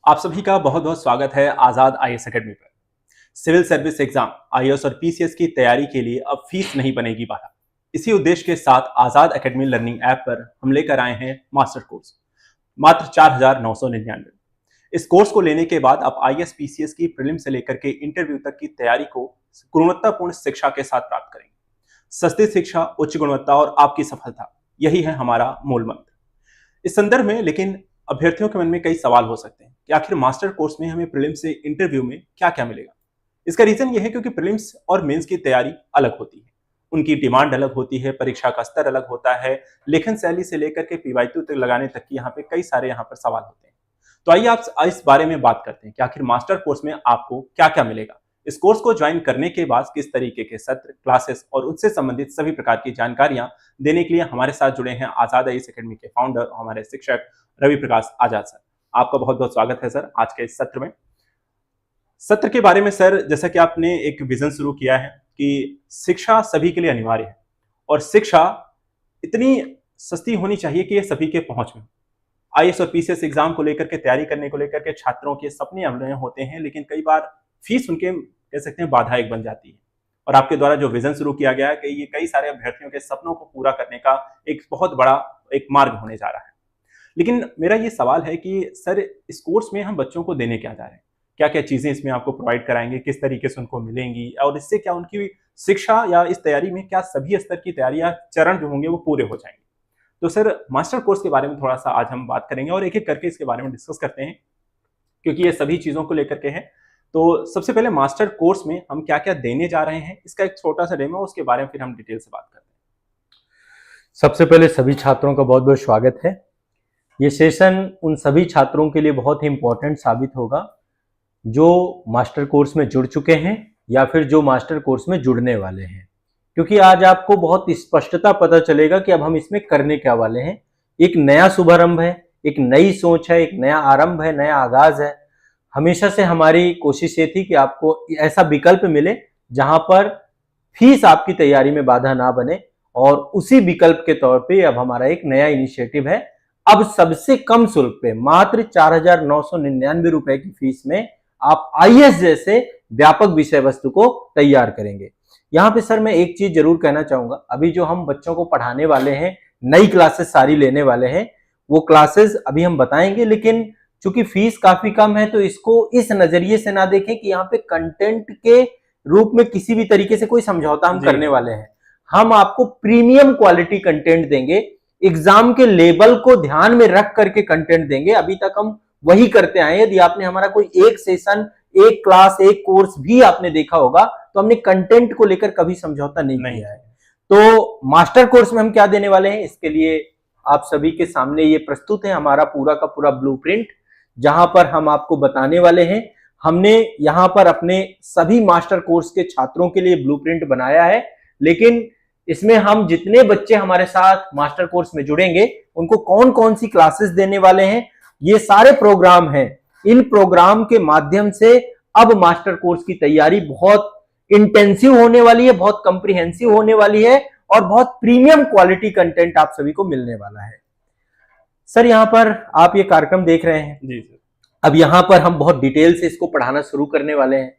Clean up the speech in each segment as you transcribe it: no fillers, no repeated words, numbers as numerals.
आप सभी का बहुत बहुत स्वागत है आजाद आईएएस एकेडमी पर। सिविल सर्विस एग्जाम आईएएस और पीसीएस की तैयारी के लिए अब फीस नहीं बनेगी बाधा। इसी उद्देश्य के साथ आजाद एकेडमी लर्निंग ऐप पर हम लेकर आए हैं मास्टर कोर्स मात्र 4,999। इस कोर्स को लेने के बाद आप आईएएस पीसीएस की प्रीलिम से लेकर के इंटरव्यू तक की तैयारी को गुणवत्तापूर्ण शिक्षा के साथ प्राप्त करेंगे। सस्ती शिक्षा, उच्च गुणवत्ता और आपकी सफलता, यही है हमारा मूल मंत्र। इस संदर्भ में लेकिन अभ्यर्थियों के मन में कई सवाल हो सकते हैं कि आखिर मास्टर कोर्स में हमें प्रीलिम्स से इंटरव्यू में क्या क्या मिलेगा। इसका रीजन यह है क्योंकि प्रीलिम्स और मेंस की तैयारी अलग होती है, उनकी डिमांड अलग होती है, परीक्षा का स्तर अलग होता है, लेखन शैली से लेकर के पीवाईक्यू तक लगाने तक की यहाँ पे कई सारे यहाँ पर सवाल होते हैं। तो आइए आप इस बारे में बात करते हैं कि आखिर मास्टर कोर्स में आपको क्या क्या मिलेगा। इस कोर्स को ज्वाइन करने के बाद किस तरीके के सत्र, क्लासेस और उससे संबंधित सभी प्रकार की जानकारियां देने के लिए हमारे साथ जुड़े हैं आजाद आईएएस एकेडमी के फाउंडर और हमारे शिक्षक रवि प्रकाश आजाद सर। आपका बहुत बहुत स्वागत है सर आज के इस सत्र में। सत्र के बारे में सर, जैसा कि आपने एक विजन शुरू किया है कि शिक्षा सभी के लिए अनिवार्य है और शिक्षा इतनी सस्ती होनी चाहिए कि ये सभी के पहुंच में। आईएएस और पीसीएस एग्जाम को लेकर के तैयारी करने को लेकर के छात्रों के सपने अमले होते हैं, लेकिन कई बार फीस उनके कह सकते हैं बाधा एक बन जाती है। और आपके द्वारा जो विजन शुरू किया गया है कि ये कई सारे अभ्यर्थियों के सपनों को पूरा करने का एक बहुत बड़ा एक मार्ग होने जा रहा है। लेकिन मेरा ये सवाल है कि सर, इस कोर्स में हम बच्चों को देने क्या जा रहे हैं, क्या क्या चीजें इसमें आपको प्रोवाइड कराएंगे, किस तरीके से उनको मिलेंगी और इससे क्या उनकी शिक्षा या इस तैयारी में क्या सभी स्तर की तैयारी या चरण जो होंगे वो पूरे हो जाएंगे। तो सर, मास्टर कोर्स के बारे में थोड़ा सा आज हम बात करेंगे और एक एक करके इसके बारे में डिस्कस करते हैं क्योंकि ये सभी चीजों को लेकर के है। तो सबसे पहले मास्टर कोर्स में हम क्या क्या देने जा रहे हैं, इसका एक छोटा सा डेमो, उसके बारे में फिर हम डिटेल से बात करते हैं। सबसे पहले सभी छात्रों का बहुत बहुत स्वागत है। ये सेशन उन सभी छात्रों के लिए बहुत ही इंपॉर्टेंट साबित होगा जो मास्टर कोर्स में जुड़ चुके हैं या फिर जो मास्टर कोर्स में जुड़ने वाले हैं, क्योंकि आज आपको बहुत स्पष्टता पता चलेगा कि अब हम इसमें करने क्या वाले हैं। एक नया शुभारंभ है, एक नई सोच है, एक नया आरंभ है, नया आगाज है। हमेशा से हमारी कोशिश ये थी कि आपको ऐसा विकल्प मिले जहां पर फीस आपकी तैयारी में बाधा ना बने, और उसी विकल्प के तौर पे अब हमारा एक नया इनिशिएटिव है। अब सबसे कम शुल्क पे मात्र 4,999 रुपए की फीस में आप आईएएस जैसे व्यापक विषय वस्तु को तैयार करेंगे। यहाँ पे सर मैं एक चीज जरूर कहना चाहूंगा, अभी जो हम बच्चों को पढ़ाने वाले हैं, नई क्लासेस सारी लेने वाले हैं, वो क्लासेस अभी हम बताएंगे, लेकिन चूंकि फीस काफी कम है तो इसको इस नजरिए से ना देखें कि यहाँ पे कंटेंट के रूप में किसी भी तरीके से कोई समझौता हम करने वाले हैं। हम आपको प्रीमियम क्वालिटी कंटेंट देंगे, एग्जाम के लेवल को ध्यान में रख करके कंटेंट देंगे। अभी तक हम वही करते आए। यदि आपने हमारा कोई एक सेशन, एक क्लास, एक कोर्स भी आपने देखा होगा तो हमने कंटेंट को लेकर कभी समझौता नहीं किया है। तो मास्टर कोर्स में हम क्या देने वाले हैं, इसके लिए आप सभी के सामने ये प्रस्तुत है हमारा पूरा का पूरा ब्लूप्रिंट, जहां पर हम आपको बताने वाले हैं। हमने यहां पर अपने सभी मास्टर कोर्स के छात्रों के लिए ब्लूप्रिंट बनाया है, लेकिन इसमें हम जितने बच्चे हमारे साथ मास्टर कोर्स में जुड़ेंगे उनको कौन कौन सी क्लासेस देने वाले हैं, ये सारे प्रोग्राम हैं। इन प्रोग्राम के माध्यम से अब मास्टर कोर्स की तैयारी बहुत इंटेंसिव होने वाली है, बहुत कंप्रिहेंसिव होने वाली है और बहुत प्रीमियम क्वालिटी कंटेंट आप सभी को मिलने वाला है। सर, यहाँ पर आप ये कार्यक्रम देख रहे हैं जी सर। अब यहाँ पर हम बहुत डिटेल से इसको पढ़ाना शुरू करने वाले हैं।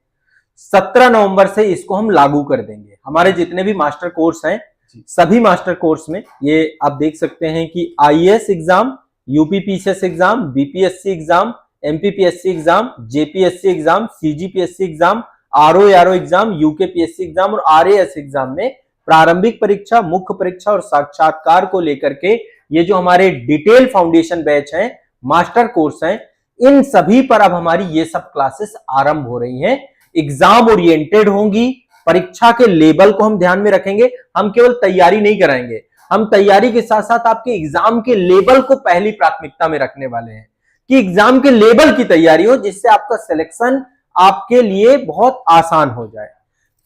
17 नवंबर से इसको हम लागू कर देंगे। हमारे जितने भी मास्टर कोर्स हैं, सभी मास्टर कोर्स में ये आप देख सकते हैं कि IAS exam, UPPCS exam, BPSC exam, MPPSC exam, JPSC exam, CGPSC exam, RO exam, UKPSC exam और आरएएस एग्जाम में प्रारंभिक परीक्षा, मुख्य परीक्षा और साक्षात्कार को लेकर के ये जो हमारे डिटेल फाउंडेशन बैच हैं, मास्टर कोर्स हैं, इन सभी पर अब हमारी ये सब क्लासेस आरंभ हो रही हैं। एग्जाम ओरिएंटेड होंगी, परीक्षा के लेवल को हम ध्यान में रखेंगे। हम केवल तैयारी नहीं कराएंगे, हम तैयारी के साथ साथ आपके एग्जाम के लेवल को पहली प्राथमिकता में रखने वाले हैं कि एग्जाम के लेवल की तैयारी हो, जिससे आपका सिलेक्शन आपके लिए बहुत आसान हो जाए।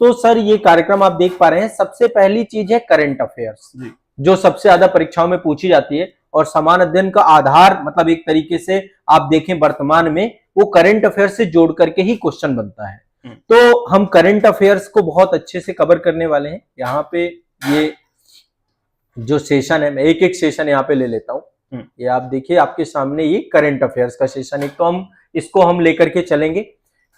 तो सर, ये कार्यक्रम आप देख पा रहे हैं। सबसे पहली चीज है करंट अफेयर्स, जो सबसे ज्यादा परीक्षाओं में पूछी जाती है और समान अध्ययन का आधार, मतलब एक तरीके से आप देखें वर्तमान में वो करंट अफेयर्स से जोड़ करके ही क्वेश्चन बनता है। तो हम करंट अफेयर्स को बहुत अच्छे से कवर करने वाले हैं। यहाँ पे ये जो सेशन है, मैं एक एक सेशन यहाँ पे ले लेता हूँ। ये आप देखिए आपके सामने, ये करंट अफेयर्स का सेशन, एक तो हम इसको हम लेकर के चलेंगे।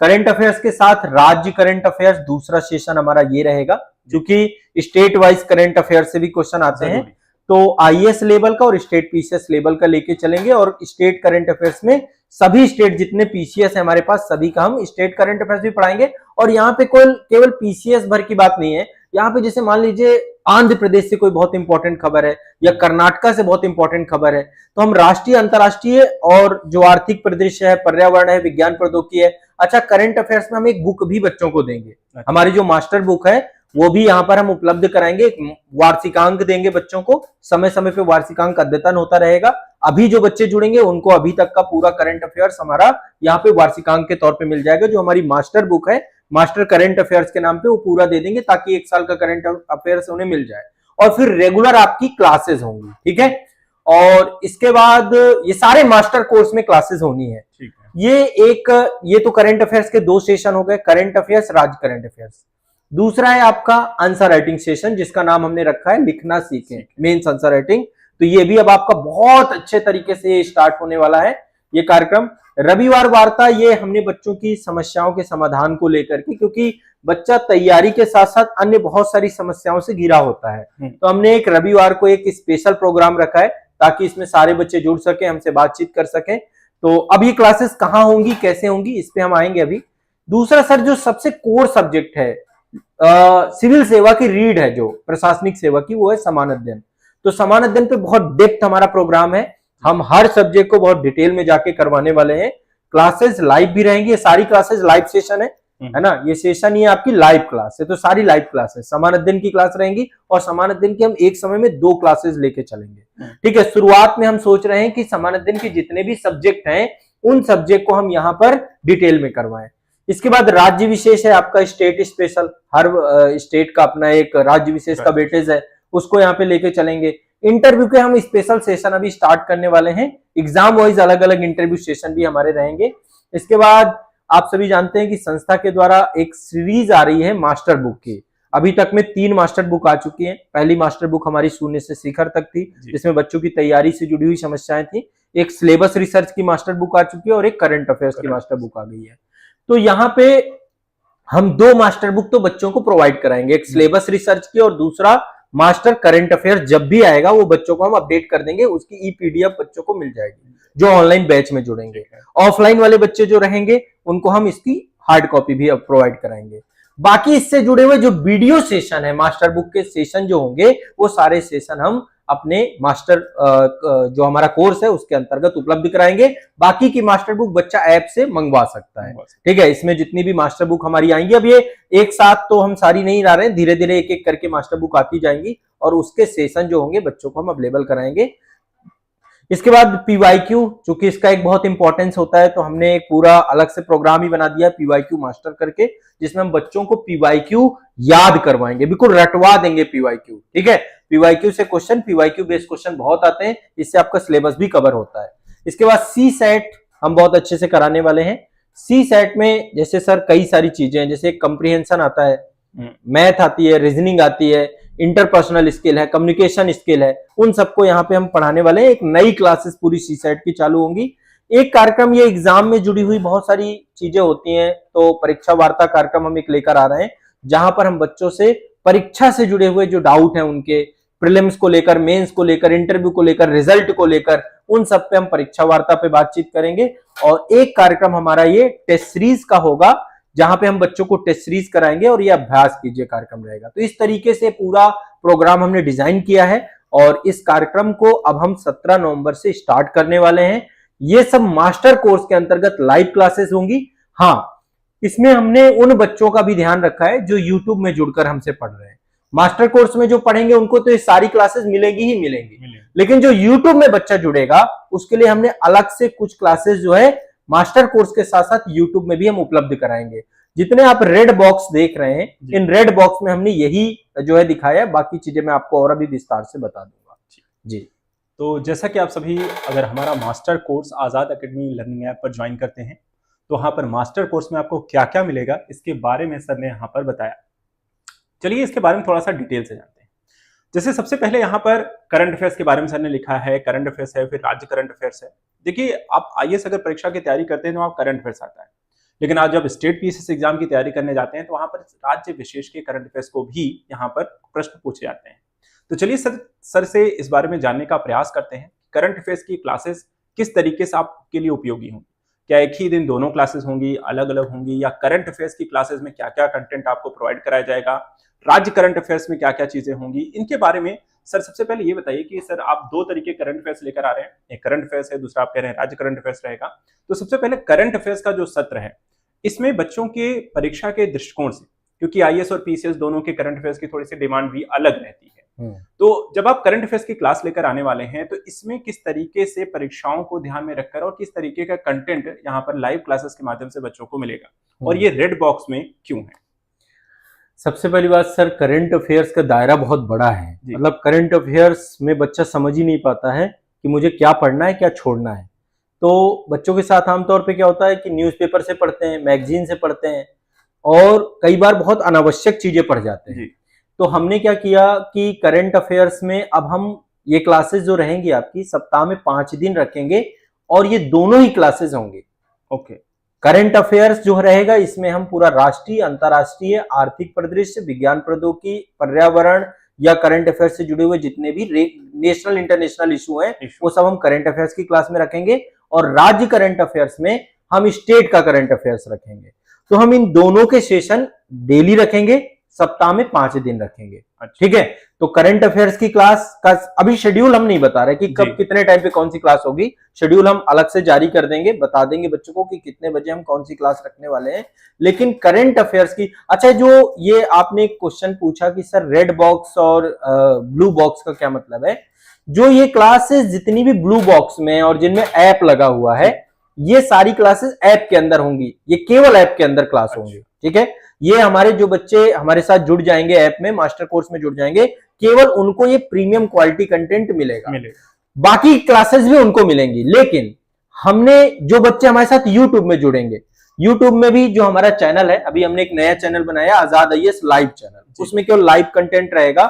करंट अफेयर्स के साथ राज्य करंट अफेयर्स दूसरा सेशन हमारा ये रहेगा, क्योंकि स्टेट वाइज करंट अफेयर्स से भी क्वेश्चन आते हैं, तो आईएएस लेवल का और स्टेट पीसीएस लेवल का लेके चलेंगे। और स्टेट करंट अफेयर्स में सभी स्टेट जितने पीसीएस है हमारे पास, सभी का हम स्टेट करंट अफेयर्स भी पढ़ाएंगे। और यहाँ पे केवल पीसीएस भर की बात नहीं है, यहाँ पे जैसे मान लीजिए आंध्र प्रदेश से कोई बहुत इंपॉर्टेंट खबर है या कर्नाटका से बहुत इंपॉर्टेंट खबर है, तो हम राष्ट्रीय, अंतर्राष्ट्रीय और जो आर्थिक परिदृश्य है, पर्यावरण है, विज्ञान प्रौद्योगिकी है, अच्छा करंट अफेयर्स में हम एक बुक भी बच्चों को देंगे। हमारी जो मास्टर बुक है वो भी यहाँ पर हम उपलब्ध कराएंगे। वार्षिकांक देंगे बच्चों को, समय समय पे वार्षिकांक अद्यतन होता रहेगा। अभी जो बच्चे जुड़ेंगे उनको अभी तक का पूरा करंट अफेयर्स हमारा यहाँ पे वार्षिकांक के तौर पे मिल जाएगा। जो हमारी मास्टर बुक है, मास्टर करंट अफेयर्स के नाम पे, वो पूरा दे देंगे ताकि एक साल का करंट अफेयर्स उन्हें मिल जाए। और फिर रेगुलर आपकी क्लासेस होंगी, ठीक है। और इसके बाद ये सारे मास्टर कोर्स में क्लासेस होनी है। ये तो करंट अफेयर्स के 2 सेशन हो गए, करंट अफेयर्स, राज्य करंट अफेयर्स। दूसरा है आपका आंसर राइटिंग सेशन, जिसका नाम हमने रखा है लिखना सीखें, मेंस आंसर राइटिंग। तो ये भी अब आपका बहुत अच्छे तरीके से स्टार्ट होने वाला है ये कार्यक्रम। रविवार वार्ता, ये हमने बच्चों की समस्याओं के समाधान को लेकर के, क्योंकि बच्चा तैयारी के साथ साथ अन्य बहुत सारी समस्याओं से घिरा होता है, तो हमने एक रविवार को एक स्पेशल प्रोग्राम रखा है ताकि इसमें सारे बच्चे जुड़ सके, हमसे बातचीत कर सकें। तो अब ये क्लासेस कहाँ होंगी, कैसे होंगी, इस पे हम आएंगे अभी। दूसरा सर, जो सबसे कोर सब्जेक्ट है सिविल सेवा की रीड है, जो प्रशासनिक सेवा की, वो है समान अध्ययन। तो समान अध्ययन पे बहुत डेप्थ हमारा प्रोग्राम है, हम हर सब्जेक्ट को बहुत डिटेल में जाके करवाने वाले हैं। क्लासेस लाइव भी रहेंगी, ये सारी क्लासेस लाइव सेशन है ना, ये सेशन ये आपकी लाइव क्लास है। तो सारी लाइव क्लासेस समान अध्ययन की क्लास रहेंगी, और समान अध्ययन की हम एक समय में 2 क्लासेस लेके चलेंगे, ठीक है। शुरुआत में हम सोच रहे हैं कि समान अध्ययन के जितने भी सब्जेक्ट हैं उन सब्जेक्ट को हम यहाँ पर डिटेल में करवाएं। इसके बाद राज्य विशेष है आपका, स्टेट स्पेशल, हर स्टेट का अपना एक राज्य विशेष का वेटेज है, उसको यहाँ पे लेके चलेंगे। इंटरव्यू के हम स्पेशल सेशन अभी स्टार्ट करने वाले हैं, एग्जाम वाइज अलग अलग इंटरव्यू सेशन भी हमारे रहेंगे। इसके बाद आप सभी जानते हैं कि संस्था के द्वारा एक सीरीज आ रही है मास्टर बुक की। अभी तक में 3 मास्टर बुक आ चुकी हैं। पहली मास्टर बुक हमारी शून्य से शिखर तक थी, जिसमें बच्चों की तैयारी से जुड़ी हुई समस्याएं थी। एक सिलेबस रिसर्च की मास्टर बुक आ चुकी है और एक करंट अफेयर्स की मास्टर बुक आ गई है। तो यहाँ पे हम 2 मास्टर बुक तो बच्चों को प्रोवाइड कराएंगे, एक सिलेबस रिसर्च की और दूसरा मास्टर करंट अफेयर। जब भी आएगा वो बच्चों को हम अपडेट कर देंगे, उसकी ई-पीडीएफ बच्चों को मिल जाएगी जो ऑनलाइन बैच में जुड़ेंगे। ऑफलाइन वाले बच्चे जो रहेंगे उनको हम इसकी हार्ड कॉपी भी प्रोवाइड कराएंगे। बाकी इससे जुड़े हुए जो वीडियो सेशन है, मास्टर बुक के सेशन जो होंगे, वो सारे सेशन हम अपने मास्टर जो हमारा कोर्स है उसके अंतर्गत उपलब्ध कराएंगे। बाकी की मास्टर बुक बच्चा ऐप से मंगवा सकता है, ठीक है। इसमें जितनी भी मास्टर बुक हमारी आएंगी, अब ये एक साथ तो हम सारी नहीं ला रहे हैं, धीरे धीरे एक एक करके मास्टर बुक आती जाएंगी और उसके सेशन जो होंगे बच्चों को हम अवेलेबल कराएंगे। इसके बाद पीवाईक्यू, चूंकि इसका एक बहुत इंपॉर्टेंस होता है, तो हमने एक पूरा अलग से प्रोग्राम ही बना दिया पीवाईक्यू मास्टर करके, जिसमें हम बच्चों को पीवाईक्यू याद करवाएंगे, बिल्कुल रटवा देंगे पीवाईक्यू, ठीक है। पीवाईक्यू से क्वेश्चन, पीवाईक्यू बेस्ड क्वेश्चन बहुत आते हैं, इससे आपका सिलेबस भी कवर होता है। इसके बाद सी सेट हम बहुत अच्छे से कराने वाले हैं। सी सेट में जैसे सर कई सारी चीजें हैं, जैसे कंप्रीहेंशन आता है, मैथ आती है, रीजनिंग आती है, इंटरपर्सनल स्किल है, कम्युनिकेशन स्किल है, उन सबको यहाँ पे हम पढ़ाने वाले हैं। एक नई क्लासेस पूरी सी सेट की चालू होंगी। एक कार्यक्रम, ये एग्जाम में जुड़ी हुई बहुत सारी चीजें होती हैं, तो परीक्षा वार्ता कार्यक्रम हम एक लेकर आ रहे हैं, जहां पर हम बच्चों से परीक्षा से जुड़े हुए जो डाउट हैं उनके, प्रीलिम्स को लेकर, मेंस को लेकर, इंटरव्यू को लेकर, रिजल्ट को लेकर, उन सब पे हम परीक्षा वार्ता पे बातचीत करेंगे। और एक कार्यक्रम हमारा ये टेस्ट सीरीज का होगा, जहां पे हम बच्चों को टेस्ट सीरीज कराएंगे और ये अभ्यास कीजिए कार्यक्रम रहेगा। तो इस तरीके से पूरा प्रोग्राम हमने डिजाइन किया है और इस कार्यक्रम को अब हम 17 नवंबर से स्टार्ट करने वाले हैं। ये सब मास्टर कोर्स के अंतर्गत लाइव क्लासेस होंगी। हाँ, इसमें हमने उन बच्चों का भी ध्यान रखा है जो यूट्यूब में जुड़कर हमसे पढ़ रहे हैं। मास्टर कोर्स में जो पढ़ेंगे उनको तो ये सारी क्लासेस मिलेगी ही मिलेंगी, लेकिन जो यूट्यूब में बच्चा जुड़ेगा उसके लिए हमने अलग से कुछ क्लासेस जो है मास्टर कोर्स के साथ साथ यूट्यूब में भी हम उपलब्ध कराएंगे। जितने आप रेड बॉक्स देख रहे हैं, इन रेड बॉक्स में हमने यही जो है दिखाया है, बाकी चीजें मैं आपको और अभी विस्तार से बता दूंगा जी। तो जैसा कि आप सभी अगर हमारा मास्टर कोर्स आजाद एकेडमी लर्निंग ऐप पर ज्वाइन करते हैं, तो वहां पर मास्टर कोर्स में आपको क्या क्या मिलेगा इसके बारे में सर ने यहाँ पर बताया। चलिए इसके बारे में थोड़ा सा डिटेल से जानते हैं। जैसे सबसे पहले यहाँ पर करंट अफेयर्स के बारे में सर ने लिखा है, करंट अफेयर्स है, फिर राज्य करंट अफेयर्स है। देखिए, आप आईएएस अगर परीक्षा की तैयारी करते हैं तो वहाँ करंट अफेयर्स आता है, लेकिन आज जब स्टेट पीसीएस एग्जाम की तैयारी करने जाते हैं तो वहां पर राज्य विशेष के करंट अफेयर्स को भी यहाँ पर प्रश्न पूछे जाते हैं। तो चलिए सर से इस बारे में जानने का प्रयास करते हैं, करंट अफेयर्स की क्लासेस किस तरीके से आपके लिए उपयोगी होंगी। क्या एक ही दिन दोनों क्लासेस होंगी, अलग अलग होंगी, या करंट अफेयर्स की क्लासेस में क्या क्या कंटेंट आपको प्रोवाइड कराया जाएगा, राज्य करंट अफेयर्स में क्या क्या चीजें होंगी, इनके बारे में सर सबसे पहले ये बताइए कि सर आप दो तरीके करंट अफेयर्स लेकर आ रहे हैं, एक करंट अफेयर्स है, दूसरा आप कह रहे हैं राज्य करंट अफेयर्स रहेगा। तो सबसे पहले करंट अफेयर्स का जो सत्र है, इसमें बच्चों के परीक्षा के दृष्टिकोण से, क्योंकि आईएएस और पीसीएस दोनों के करंट अफेयर्स की थोड़ी सी डिमांड भी अलग रहती है, तो जब आप करंट अफेयर्स की क्लास लेकर आने वाले हैं तो इसमें किस तरीके से परीक्षाओं को ध्यान में रखकर और किस तरीके का कंटेंट यहाँ पर लाइव क्लासेस के माध्यम से बच्चों को मिलेगा, और ये रेड बॉक्स में क्यों है? सबसे पहली बात सर, करंट अफेयर्स का दायरा बहुत बड़ा है। मतलब करंट अफेयर्स में बच्चा समझ ही नहीं पाता है कि मुझे क्या पढ़ना है, क्या छोड़ना है। तो बच्चों के साथ आमतौर पे क्या होता है कि न्यूज़पेपर से पढ़ते हैं, मैगजीन से पढ़ते हैं, और कई बार बहुत अनावश्यक चीजें पढ़ जाते हैं। तो हमने क्या किया कि करंट अफेयर्स में अब हम ये क्लासेस जो रहेंगी आपकी सप्ताह में 5 दिन रखेंगे, और ये दोनों ही क्लासेस होंगे। ओके। करंट अफेयर्स जो रहेगा इसमें हम पूरा राष्ट्रीय, अंतर्राष्ट्रीय, आर्थिक परिदृश्य, विज्ञान प्रौद्योगिकी, पर्यावरण या करंट अफेयर्स से जुड़े हुए जितने भी नेशनल इंटरनेशनल इशू हैं वो सब हम करंट अफेयर्स की क्लास में रखेंगे, और राज्य करंट अफेयर्स में हम स्टेट का करंट अफेयर्स रखेंगे। तो हम इन दोनों के सेशन डेली रखेंगे, सप्ताह में 5 दिन रखेंगे। ठीक है। तो करंट अफेयर्स की क्लास का अभी शेड्यूल हम नहीं बता रहे कि कब कितने टाइम पे कौन सी क्लास होगी। शेड्यूल हम अलग से जारी कर देंगे, बता देंगे बच्चों को कि कितने बजे हम कौन सी क्लास रखने वाले हैं। लेकिन करंट अफेयर्स की, अच्छा, जो ये आपने क्वेश्चन पूछा कि सर रेड बॉक्स और ब्लू बॉक्स का क्या मतलब है, जो ये क्लासेस जितनी भी ब्लू बॉक्स में और जिनमें ऐप लगा हुआ है, ये सारी क्लासेस ऐप के अंदर होंगी, ये केवल ऐप के अंदर क्लास होंगी। ठीक है। ये हमारे जो बच्चे हमारे साथ जुड़ जाएंगे ऐप में, मास्टर कोर्स में जुड़ जाएंगे, केवल उनको ये प्रीमियम क्वालिटी कंटेंट मिलेगा। बाकी क्लासेस भी उनको मिलेंगी। लेकिन हमने जो बच्चे हमारे साथ यूट्यूब में जुड़ेंगे, यूट्यूब में भी जो हमारा चैनल है, अभी हमने एक नया चैनल बनाया आजाद आईएएस लाइव चैनल, उसमें केवल लाइव कंटेंट रहेगा।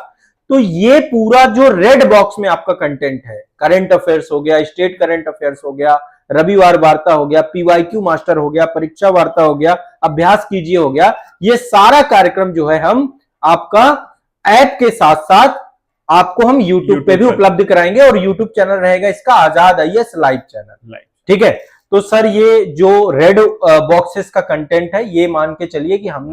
तो ये पूरा जो रेड बॉक्स में आपका कंटेंट है, करंट अफेयर्स हो गया, स्टेट करंट अफेयर्स हो गया, रविवार वार्ता हो गया, पीवाईक्यू मास्टर हो गया, परीक्षा वार्ता हो गया, अभ्यास कीजिए हो गया, ये सारा कार्यक्रम जो है हम आपका ऐप के साथ साथ आपको हम YouTube पे भी उपलब्ध कराएंगे, और YouTube चैनल रहेगा इसका आजाद आईएएस लाइव चैनल। ठीक है। तो सर ये जो रेड बॉक्सेस का कंटेंट है, ये मान के चलिए कि हम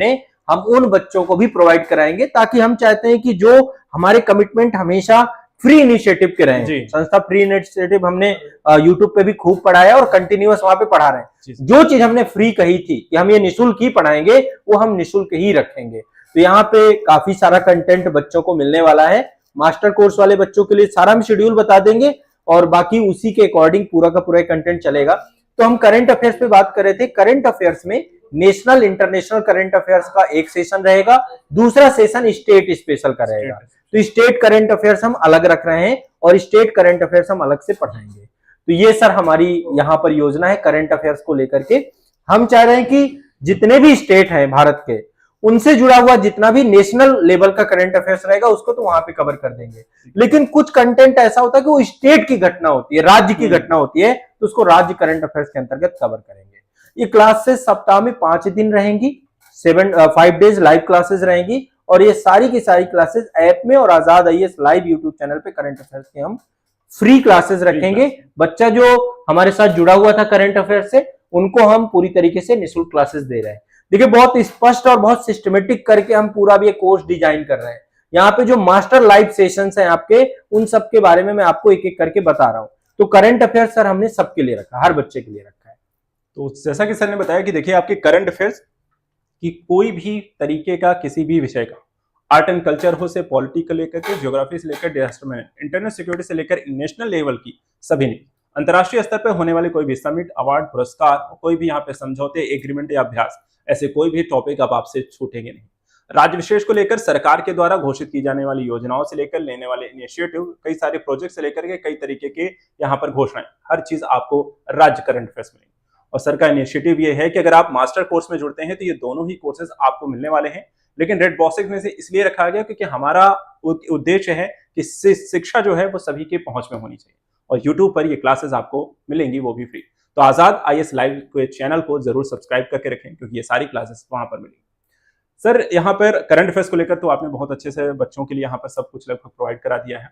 उन बच्चों को भी प्रोवाइड कराएंगे, ताकि हम चाहते हैं कि जो हमारे कमिटमेंट हमेशा फ्री इनिशिएटिव के रहे, संस्था फ्री इनिशिएटिव हमने यूट्यूब पे भी खूब पढ़ाया और कंटिन्यूअस वहां पे पढ़ा रहे हैं। जो चीज हमने फ्री कही थी कि हम ये निःशुल्क ही पढ़ाएंगे, वो हम निःशुल्क ही रखेंगे। तो यहाँ पे काफी सारा कंटेंट बच्चों को मिलने वाला है। मास्टर कोर्स वाले बच्चों के लिए सारा हम शेड्यूल बता देंगे, और बाकी उसी के अकॉर्डिंग पूरा का पूरा कंटेंट चलेगा। तो हम करंट अफेयर्स पे बात कर रहे थे। करंट अफेयर्स में नेशनल इंटरनेशनल करंट अफेयर्स का एक सेशन रहेगा, दूसरा सेशन स्टेट स्पेशल का रहेगा। तो स्टेट करंट अफेयर्स हम अलग रख रहे हैं, और स्टेट करंट अफेयर्स हम अलग से पढ़ाएंगे। तो ये सर हमारी यहाँ पर योजना है करंट अफेयर्स को लेकर के। हम चाह रहे हैं कि जितने भी स्टेट हैं भारत के, उनसे जुड़ा हुआ जितना भी नेशनल लेवल का करंट अफेयर्स रहेगा उसको तो वहां पे कवर कर देंगे। लेकिन कुछ कंटेंट ऐसा होता है कि वो स्टेट की घटना होती है, राज्य की घटना होती है, तो उसको राज्य करंट अफेयर्स के अंतर्गत कवर करेंगे। ये क्लासेस सप्ताह में 5 दिन रहेंगी, 5 डेज लाइव क्लासेस रहेंगी, और ये सारी की सारी क्लासेस ऐप में और आजाद आईएएस लाइव यूट्यूब चैनल पे करंट अफेयर्स के हम फ्री क्लासेस रखेंगे। बच्चा जो हमारे साथ जुड़ा हुआ था करंट अफेयर्स से, उनको हम पूरी तरीके से निःशुल्क क्लासेस दे रहे हैं। देखिए, बहुत स्पष्ट और बहुत सिस्टमेटिक करके हम पूरा भी ये कोर्स डिजाइन कर रहे हैं। यहाँ पे जो मास्टर लाइव सेशंस हैं आपके, उन सब के बारे में मैं आपको एक एक करके बता रहा हूँ। तो करंट अफेयर्स सर हमने सबके लिए रखा, हर बच्चे के लिए रखा है। तो जैसा कि सर ने बताया कि देखिए, आपके करंट अफेयर्स कि कोई भी तरीके का किसी भी विषय का, आर्ट एंड कल्चर हो से पॉलिटी को लेकर के, ज्योग्राफी से लेकर डिजास्टर मैनेजमेंट, इंटरनल सिक्योरिटी से लेकर नेशनल लेवल की सभी ने, अंतर्राष्ट्रीय स्तर पर होने वाले कोई भी समिट, अवार्ड, पुरस्कार, कोई भी यहाँ पे समझौते, एग्रीमेंट या अभ्यास, ऐसे कोई भी टॉपिक अब आपसे छूटेंगे नहीं। राज्य विशेष को लेकर सरकार के द्वारा घोषित की जाने वाली योजनाओं से लेकर लेने वाले इनिशिएटिव, कई सारे प्रोजेक्ट से लेकर के कई तरीके के यहाँ पर घोषणाएं, हर चीज आपको राज्य करंट अफेयर्स मिलेंगी। और सर का इनिशिएटिव ये है कि अगर आप मास्टर कोर्स में जुड़ते हैं तो ये दोनों ही कोर्सेज आपको मिलने वाले हैं। लेकिन रेड बॉक्सेस में से इसलिए रखा गया क्योंकि हमारा उद्देश्य है कि शिक्षा जो है वो सभी के पहुंच में होनी चाहिए, और यूट्यूब पर ये क्लासेस आपको मिलेंगी, वो भी फ्री। तो आजाद आईएएस लाइव के चैनल को जरूर सब्सक्राइब करके रखें, क्योंकि ये सारी क्लासेस वहां पर मिलेंगी। सर, यहाँ पर करंट अफेयर्स को लेकर तो आपने बहुत अच्छे से बच्चों के लिए यहाँ पर सब कुछ लगभग प्रोवाइड करा दिया है।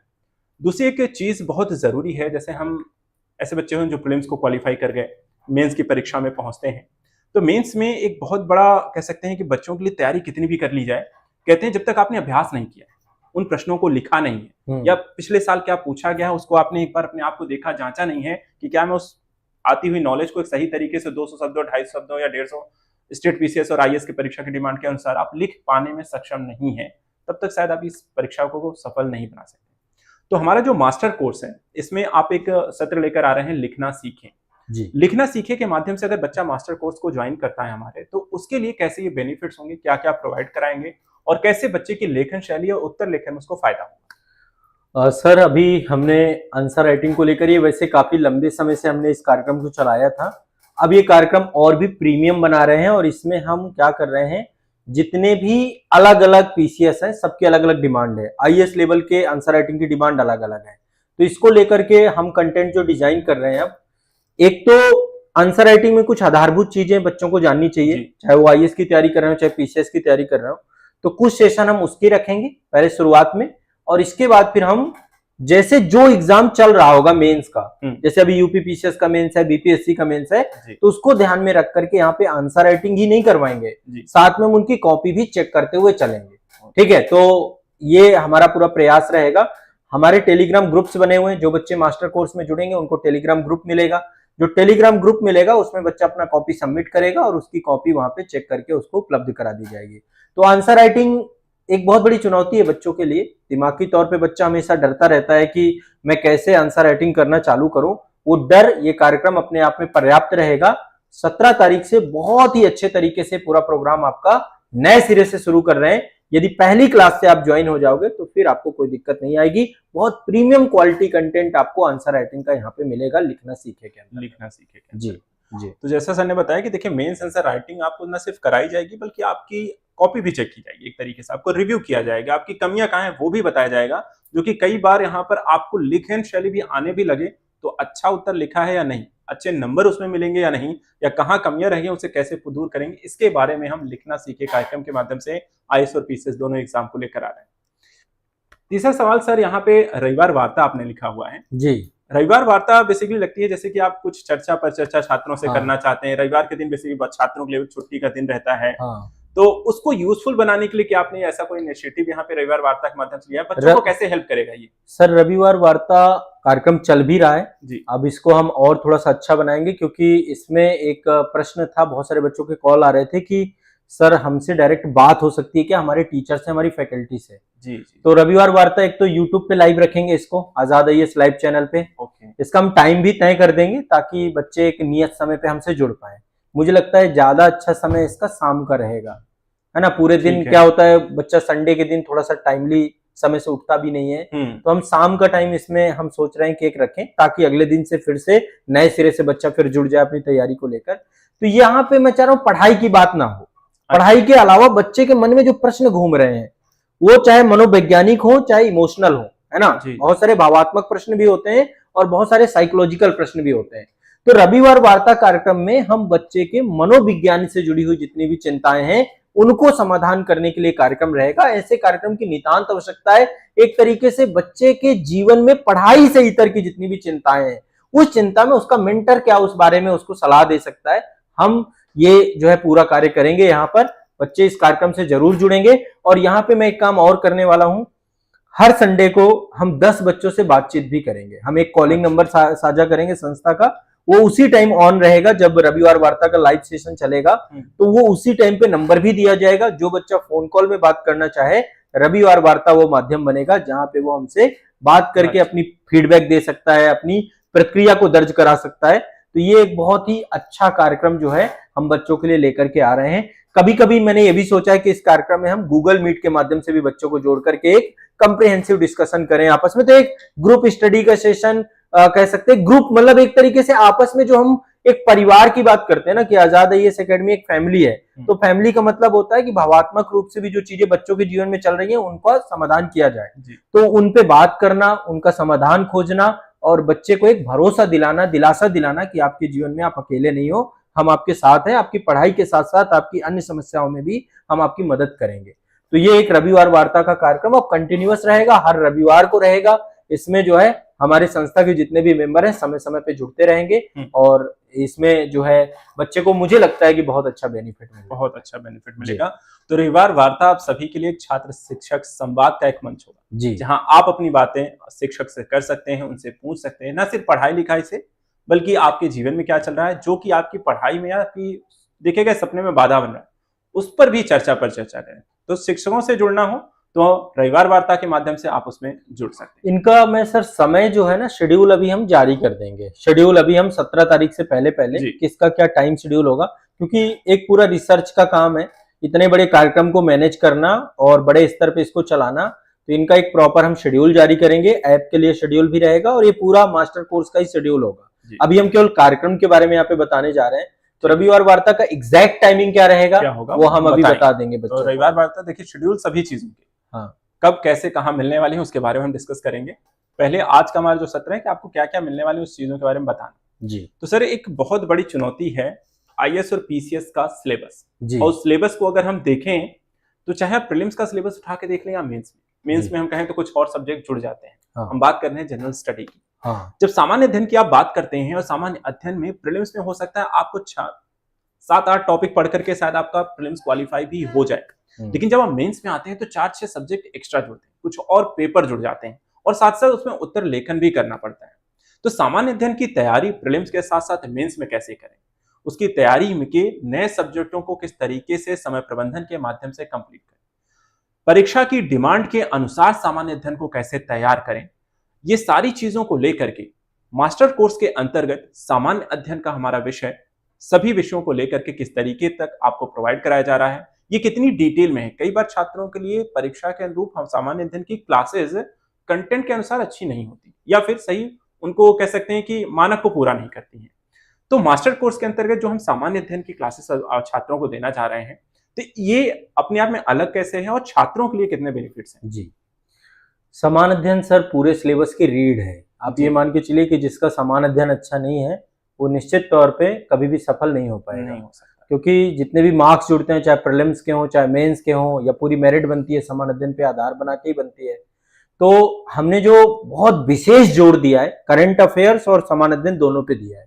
दूसरी एक चीज बहुत जरूरी है, जैसे हम ऐसे बच्चे हैं जो प्रीलिम्स को क्वालिफाई कर गए, मेंस की परीक्षा में पहुंचते हैं, तो मेंस में एक बहुत बड़ा कह सकते हैं कि बच्चों के लिए तैयारी कितनी भी कर ली जाए, कहते हैं जब तक आपने अभ्यास नहीं किया, उन प्रश्नों को लिखा नहीं है, या पिछले साल क्या पूछा गया उसको आपने एक बार अपने आप को देखा, जांचा नहीं है कि क्या मैं उस आती हुई नॉलेज को एक सही तरीके से 200 शब्दों, 250 शब्दों या 150 स्टेट पीसीएस और आईएएस की परीक्षा की डिमांड के अनुसार आप लिख पाने में सक्षम नहीं है, तब तक शायद आप इस परीक्षा को सफल नहीं बना सकते। तो हमारा जो मास्टर कोर्स है, इसमें आप एक सत्र लेकर आ रहे हैं, लिखना सीखें। जी। लिखना सीखे के माध्यम से अगर बच्चा मास्टर कोर्स को ज्वाइन करता है हमारे, तो उसके लिए कैसे ये बेनिफिट्स होंगे, क्या क्या प्रोवाइड कराएंगे, और कैसे बच्चे की लेखन शैली और उत्तर लेखन में उसको फायदा होगा? सर, अभी हमने आंसर राइटिंग को लेकर, ये वैसे काफी लंबे समय से हमने इस कार्यक्रम को चलाया था। अब ये कार्यक्रम और भी प्रीमियम बना रहे हैं, और इसमें हम क्या कर रहे हैं, जितने भी अलग अलग पीसीएस है सबकी अलग अलग डिमांड है। आईएएस लेवल के आंसर राइटिंग की डिमांड अलग अलग है, तो इसको लेकर के हम कंटेंट जो डिजाइन कर रहे हैं, अब एक तो आंसर राइटिंग में कुछ आधारभूत चीजें बच्चों को जाननी चाहिए, चाहे वो आईएएस की तैयारी कर रहे हो चाहे पीसीएस की तैयारी कर रहे हो, तो कुछ सेशन हम उसके रखेंगे पहले शुरुआत में, और इसके बाद फिर हम जैसे जो एग्जाम चल रहा होगा मेंस का, जैसे अभी यूपी पीसीएस का मेंस है, बीपीएससी का मेंस है, तो उसको ध्यान में रख करके यहाँ पे आंसर राइटिंग ही नहीं करवाएंगे, साथ में हम उनकी कॉपी भी चेक करते हुए चलेंगे। ठीक है, तो ये हमारा पूरा प्रयास रहेगा। हमारे टेलीग्राम ग्रुप्स बने हुए हैं, जो बच्चे मास्टर कोर्स में जुड़ेंगे उनको टेलीग्राम ग्रुप मिलेगा। जो टेलीग्राम ग्रुप मिलेगा उसमें बच्चा अपना कॉपी सबमिट करेगा और उसकी कॉपी वहां पे चेक करके उसको उपलब्ध करा दी जाएगी। तो आंसर राइटिंग एक बहुत बड़ी चुनौती है बच्चों के लिए। दिमागी तौर पे बच्चा हमेशा डरता रहता है कि मैं कैसे आंसर राइटिंग करना चालू करूं। वो डर, ये कार्यक्रम अपने आप में पर्याप्त रहेगा। 17 तारीख से बहुत ही अच्छे तरीके से पूरा प्रोग्राम आपका नए सिरे से शुरू कर रहे हैं। यदि पहली क्लास से आप ज्वाइन हो जाओगे तो फिर आपको कोई दिक्कत नहीं आएगी। बहुत प्रीमियम क्वालिटी कंटेंट आपको आंसर राइटिंग का यहाँ पे मिलेगा, लिखना सीखे के अंदर। लिखना सीखे के जी जी। तो जैसा सर ने बताया कि देखिए मेंस आंसर राइटिंग आपको न सिर्फ कराई जाएगी बल्कि आपकी कॉपी भी चेक की जाएगी, एक तरीके से आपको रिव्यू किया जाएगा, आपकी कमियां कहाँ हैं वो भी बताया जाएगा, जो कि कई बार यहाँ पर आपको लिखन शैली भी आने भी लगे तो अच्छा उत्तर लिखा है या नहीं, अच्छे नंबर उसमें मिलेंगे या नहीं, या कहाँ कमियां रही उसे कैसे दूर करेंगे, इसके बारे में हम लिखना सीखे कार्यक्रम के माध्यम से आईएएस और पीसीएस दोनों एग्जाम को लेकर आ रहे हैं। तीसरा सवाल सर, यहाँ पे रविवार वार्ता आपने लिखा हुआ है जी। रविवार वार्ता बेसिकली लगती है जैसे कि आप कुछ चर्चा पर चर्चा छात्रों से करना चाहते हैं। रविवार के दिन बेसिकली छात्रों के लिए छुट्टी का दिन रहता है, तो उसको यूजफुल बनाने के लिए क्या आपने ऐसा कोई इनिशिएटिव यहाँ पे रविवार वार्ता के माध्यम से लिया? बच्चों को कैसे हेल्प करेगा ये? सर, रविवार वार्ता कार्यक्रम चल भी रहा है जी। अब इसको हम और थोड़ा सा अच्छा बनाएंगे, क्योंकि इसमें एक प्रश्न था, बहुत सारे बच्चों के कॉल आ रहे थे कि सर हमसे डायरेक्ट बात हो सकती है क्या हमारे टीचर से, हमारी फैकल्टी से? जी। तो रविवार वार्ता एक तो यूट्यूब पे लाइव रखेंगे इसको, आजाद आईएएस लाइव चैनल पे। इसका हम टाइम भी तय कर देंगे ताकि बच्चे एक नियत समय पे हमसे जुड़ पाए। मुझे लगता है ज्यादा अच्छा समय इसका शाम का रहेगा, है ना। पूरे दिन क्या होता है, बच्चा संडे के दिन थोड़ा सा टाइमली समय से उठता भी नहीं है, तो हम शाम का टाइम इसमें हम सोच रहे हैं कि एक रखें, ताकि अगले दिन से फिर से नए सिरे से बच्चा फिर जुड़ जाए अपनी तैयारी को लेकर। तो यहाँ पे मैं चाह रहा हूँ पढ़ाई की बात ना हो, पढ़ाई के अलावा बच्चे के मन में जो प्रश्न घूम रहे हैं वो चाहे मनोवैज्ञानिक हो चाहे इमोशनल हो, है ना। बहुत सारे भावात्मक प्रश्न भी होते हैं और बहुत सारे साइकोलॉजिकल प्रश्न भी होते हैं। तो रविवार वार्ता कार्यक्रम में हम बच्चे के मनोविज्ञान से जुड़ी हुई जितनी भी चिंताएं हैं उनको समाधान करने के लिए कार्यक्रम रहेगा। ऐसे कार्यक्रम की नितांत आवश्यकता है। एक तरीके से बच्चे के जीवन में पढ़ाई से इतर की जितनी भी चिंताएं हैं, उस चिंता में उसका मेंटर क्या उस बारे में उसको सलाह दे सकता है, हम ये जो है पूरा कार्य करेंगे। यहाँ पर बच्चे इस कार्यक्रम से जरूर जुड़ेंगे। और यहाँ पे मैं एक काम और करने वाला हूँ, हर संडे को हम 10 बच्चों से बातचीत भी करेंगे। हम एक कॉलिंग नंबर साझा करेंगे संस्था का, वो उसी टाइम ऑन रहेगा जब रविवार वार्ता का लाइव सेशन चलेगा, तो वो उसी टाइम पे नंबर भी दिया जाएगा। जो बच्चा फोन कॉल में बात करना चाहे, रविवार वार्ता वो माध्यम बनेगा जहां पे वो हमसे बात करके अपनी फीडबैक दे सकता है, अपनी प्रक्रिया को दर्ज करा सकता है। तो ये एक बहुत ही अच्छा कार्यक्रम जो है हम बच्चों के लिए लेकर के आ रहे हैं। कभी कभी मैंने ये भी सोचा है कि इस कार्यक्रम में हम गूगल मीट के माध्यम से भी बच्चों को जोड़ करके एक कंप्रिहेंसिव डिस्कशन करें आपस में। तो एक ग्रुप स्टडी का सेशन कह सकते हैं, ग्रुप मतलब एक तरीके से आपस में जो हम एक परिवार की बात करते हैं ना कि आजाद आईएएस एकेडमी एक फैमिली है, तो फैमिली का मतलब होता है कि भावात्मक रूप से भी जो चीजें बच्चों के जीवन में चल रही है उनका समाधान किया जाए। तो उन पे बात करना, उनका समाधान खोजना और बच्चे को एक भरोसा दिलाना, दिलासा दिलाना कि आपके जीवन में आप अकेले नहीं हो, हम आपके साथ हैं, आपकी पढ़ाई के साथ साथ आपकी अन्य समस्याओं में भी हम आपकी मदद करेंगे। तो ये एक रविवार वार्ता का कार्यक्रम अब कंटिन्यूअस रहेगा, हर रविवार को रहेगा। इसमें जो है हमारे संस्था के जितने भी मेंबर हैं समय समय पे जुड़ते रहेंगे और इसमें जो है बच्चे को मुझे लगता है कि बहुत अच्छा बेनिफिट मिलेगा। तो रविवार वार्ता आप सभी के लिए एक छात्र शिक्षक संवाद का एक मंच होगा जी, जहां आप अपनी बातें शिक्षक से कर सकते हैं, उनसे पूछ सकते हैं, न सिर्फ पढ़ाई लिखाई से बल्कि आपके जीवन में क्या चल रहा है, जो कि आपकी पढ़ाई में या आपकी देखे गए सपने में बाधा बन रहा है, उस पर भी चर्चा करें। तो शिक्षकों से जुड़ना हो तो रविवार वार्ता के माध्यम से आप उसमें जुड़ सकते हैं। इनका मैं सर समय जो है ना शेड्यूल अभी हम जारी कर देंगे। शेड्यूल अभी हम 17 तारीख से पहले किसका क्या टाइम शेड्यूल होगा, क्योंकि एक पूरा रिसर्च का काम है, इतने बड़े कार्यक्रम को मैनेज करना और बड़े स्तर पे इसको चलाना। तो इनका एक प्रॉपर हम शेड्यूल जारी करेंगे, ऐप के लिए शेड्यूल भी रहेगा और ये पूरा मास्टर कोर्स का ही शेड्यूल होगा। अभी हम केवल कार्यक्रम के बारे में यहाँ पे बताने जा रहे हैं, तो रविवार वार्ता का एग्जैक्ट टाइमिंग क्या रहेगा वो हम अभी बता देंगे बच्चों को। रविवार वार्ता देखिए शेड्यूल सभी चीजों के कब कैसे कहाँ मिलने वाली है उसके बारे में हम डिस्कस करेंगे। पहले आज का हमारा जो सत्र है कि आपको क्या क्या मिलने वाली है उस चीजों के बारे में बताना जी। तो सर एक बहुत बड़ी चुनौती है आईएएस और पीसीएस का सिलेबस, और उस सिलेबस को अगर हम देखें तो चाहे आप प्रीलिम्स का सिलेबस उठा के देख लें या मेंस में हम कहें तो कुछ और सब्जेक्ट जुड़ जाते हैं। हम बात कर रहे हैं जनरल स्टडी की। जब सामान्य अध्ययन की आप बात करते हैं और सामान्य अध्ययन में प्रीलिम्स में हो सकता है आपको 7-8 टॉपिक पढ़ करके शायद आपका प्रीलिम्स क्वालिफाई भी हो जाए, लेकिन जब आप मेंस में आते हैं तो 4-6 सब्जेक्ट एक्स्ट्रा जुड़ते हैं, कुछ और पेपर जुड़ जाते हैं और साथ साथ उसमें उत्तर लेखन भी करना पड़ता है। तो सामान्य अध्ययन की तैयारी प्रीलिम्स के साथ साथ मेंस में कैसे करें, उसकी तैयारी के नए सब्जेक्टों को किस तरीके से समय प्रबंधन के माध्यम से कंप्लीट करें, परीक्षा की डिमांड के अनुसार सामान्य अध्ययन को कैसे तैयार करें, ये सारी चीजों को लेकर के मास्टर कोर्स के अंतर्गत सामान्य अध्ययन का हमारा विषय सभी विषयों को लेकर के किस तरीके तक आपको प्रोवाइड कराया जा रहा है, ये कितनी डिटेल में है। कई बार छात्रों के लिए परीक्षा के अनुरूप हम सामान्य अध्ययन की क्लासेस कंटेंट के अनुसार अच्छी नहीं होती या फिर सही उनको कह सकते हैं कि मानक को पूरा नहीं करती हैं। तो मास्टर कोर्स के अंतर्गत जो हम सामान्य अध्ययन की क्लासेस छात्रों को देना चाह रहे हैं, तो ये अपने आप में अलग कैसे है और छात्रों के लिए कितने बेनिफिट्स हैं? जी, समान अध्ययन सर पूरे सिलेबस की रीढ़ है। आप ये मान के चलिए कि जिसका समान अध्ययन अच्छा नहीं है वो निश्चित तौर पे कभी भी सफल नहीं हो पाएगा, नहीं हो सकता, क्योंकि जितने भी मार्क्स जुड़ते हैं, चाहे प्रीलिम्स के हों चाहे मेंस के हों या पूरी मेरिट बनती है समान अध्ययन पे आधार बना के ही बनती है। तो हमने जो बहुत विशेष जोर दिया है करंट अफेयर्स और समान अध्ययन दोनों पे दिया है।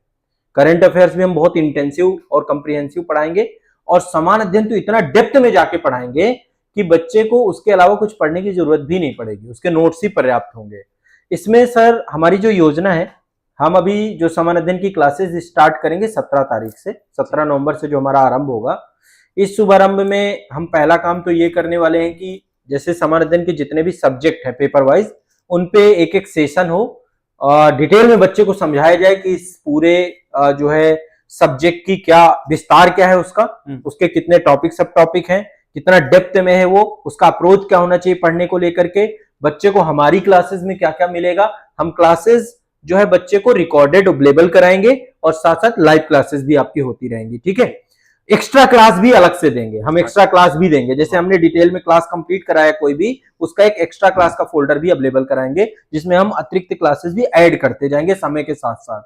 करंट अफेयर्स भी हम बहुत इंटेंसिव और कम्प्रिहेंसिव पढ़ाएंगे और समान अध्ययन तो इतना डेप्थ में जाके पढ़ाएंगे कि बच्चे को उसके अलावा कुछ पढ़ने की जरूरत भी नहीं पड़ेगी, उसके नोट्स ही पर्याप्त होंगे। इसमें सर हमारी जो योजना है, हम अभी जो समान अध्ययन की क्लासेस स्टार्ट करेंगे 17 तारीख से, 17 नवंबर से जो हमारा आरंभ होगा। इस शुभारंभ में हम पहला काम तो ये करने वाले हैं कि जैसे समान अध्ययन के जितने भी सब्जेक्ट है पेपर वाइज, उन पे एक एक सेशन हो, डिटेल में बच्चे को समझाया जाए कि इस पूरे जो है सब्जेक्ट की क्या विस्तार क्या है, उसके कितने टॉपिक सब टॉपिक हैं, कितना डेप्थ में है वो, उसका अप्रोच क्या होना चाहिए पढ़ने को लेकर के, बच्चे को हमारी क्लासेस में क्या क्या मिलेगा। हम क्लासेस जो है बच्चे को रिकॉर्डेड अवेलेबल कराएंगे और साथ साथ लाइव क्लासेस भी आपकी होती रहेंगी, ठीक है। एक्स्ट्रा क्लास भी अलग से देंगे, हम एक्स्ट्रा क्लास भी देंगे, जैसे हमने डिटेल में क्लास कंप्लीट कराया कोई भी, उसका एक एक्स्ट्रा क्लास का फोल्डर भी अवेलेबल कराएंगे जिसमें हम अतिरिक्त क्लासेस भी ऐड करते जाएंगे समय के साथ साथ।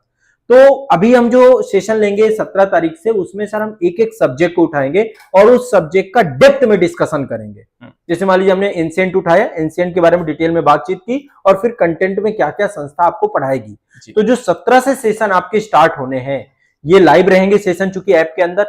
तो अभी हम जो सेशन लेंगे 17 तारीख से, उसमें सर हम एक एक सब्जेक्ट को उठाएंगे और उस सब्जेक्ट का डेप्थ में डिस्कशन करेंगे। जैसे मान लीजिए हमने एंशिएंट उठाया, एंशिएंट के बारे में डिटेल में बातचीत की और फिर कंटेंट में क्या क्या संस्था आपको पढ़ाएगी। तो जो 17 से सेशन आपके स्टार्ट होने हैं, ये लाइव रहेंगे सेशन चूंकि ऐप के अंदर।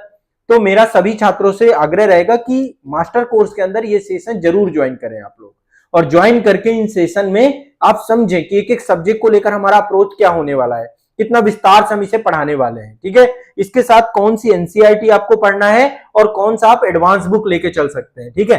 तो मेरा सभी छात्रों से आग्रह रहेगा कि मास्टर कोर्स के अंदर ये सेशन जरूर ज्वाइन करें आप लोग, और ज्वाइन करके इन सेशन में आप समझें कि एक एक सब्जेक्ट को लेकर हमारा अप्रोच क्या होने वाला है, कितना विस्तार से हम इसे पढ़ाने वाले हैं, ठीक है। इसके साथ कौन सी एनसीईआरटी आपको पढ़ना है और कौन सा आप एडवांस बुक लेके चल सकते हैं, ठीक है।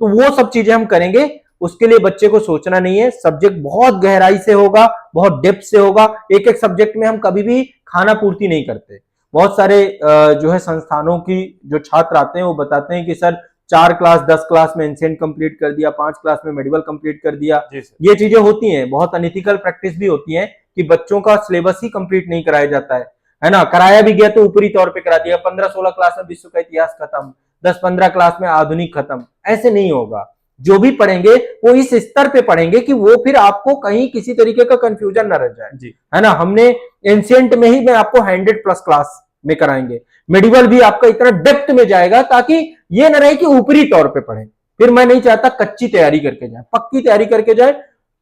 तो वो सब चीजें हम करेंगे, उसके लिए बच्चे को सोचना नहीं है। सब्जेक्ट बहुत गहराई से होगा, बहुत डेप्थ से होगा। एक एक सब्जेक्ट में हम कभी भी खाना पूर्ति नहीं करते। बहुत सारे जो है संस्थानों की जो छात्र आते हैं वो बताते हैं कि सर 4 क्लास 10 क्लास में एंशिएंट कंप्लीट कर दिया, 5 क्लास में मेडिवल कंप्लीट कर दिया। ये चीजें होती हैं, बहुत अनइथिकल प्रैक्टिस भी होती है कि बच्चों का सिलेबस ही कंप्लीट नहीं कराया जाता है। है ना, कराया भी गया तो ऊपरी तौर पे करा दिया, 15-16 क्लास में विश्व का इतिहास खत्म, 10-15 क्लास में आधुनिक खत्म, ऐसे नहीं होगा। जो भी पढ़ेंगे वो इस स्तर पे पढ़ेंगे कि वो फिर आपको कहीं किसी तरीके का कंफ्यूजन न रह जाए जी। है ना। हमने एंशिएंट में ही मैं आपको 100+ क्लास में कराएंगे, मेडिवल भी आपका इतना डेप्थ में जाएगा ताकि ये ना रहे कि ऊपरी तौर पे पढ़े। फिर मैं नहीं चाहता कच्ची तैयारी करके जाए, पक्की तैयारी करके जाए।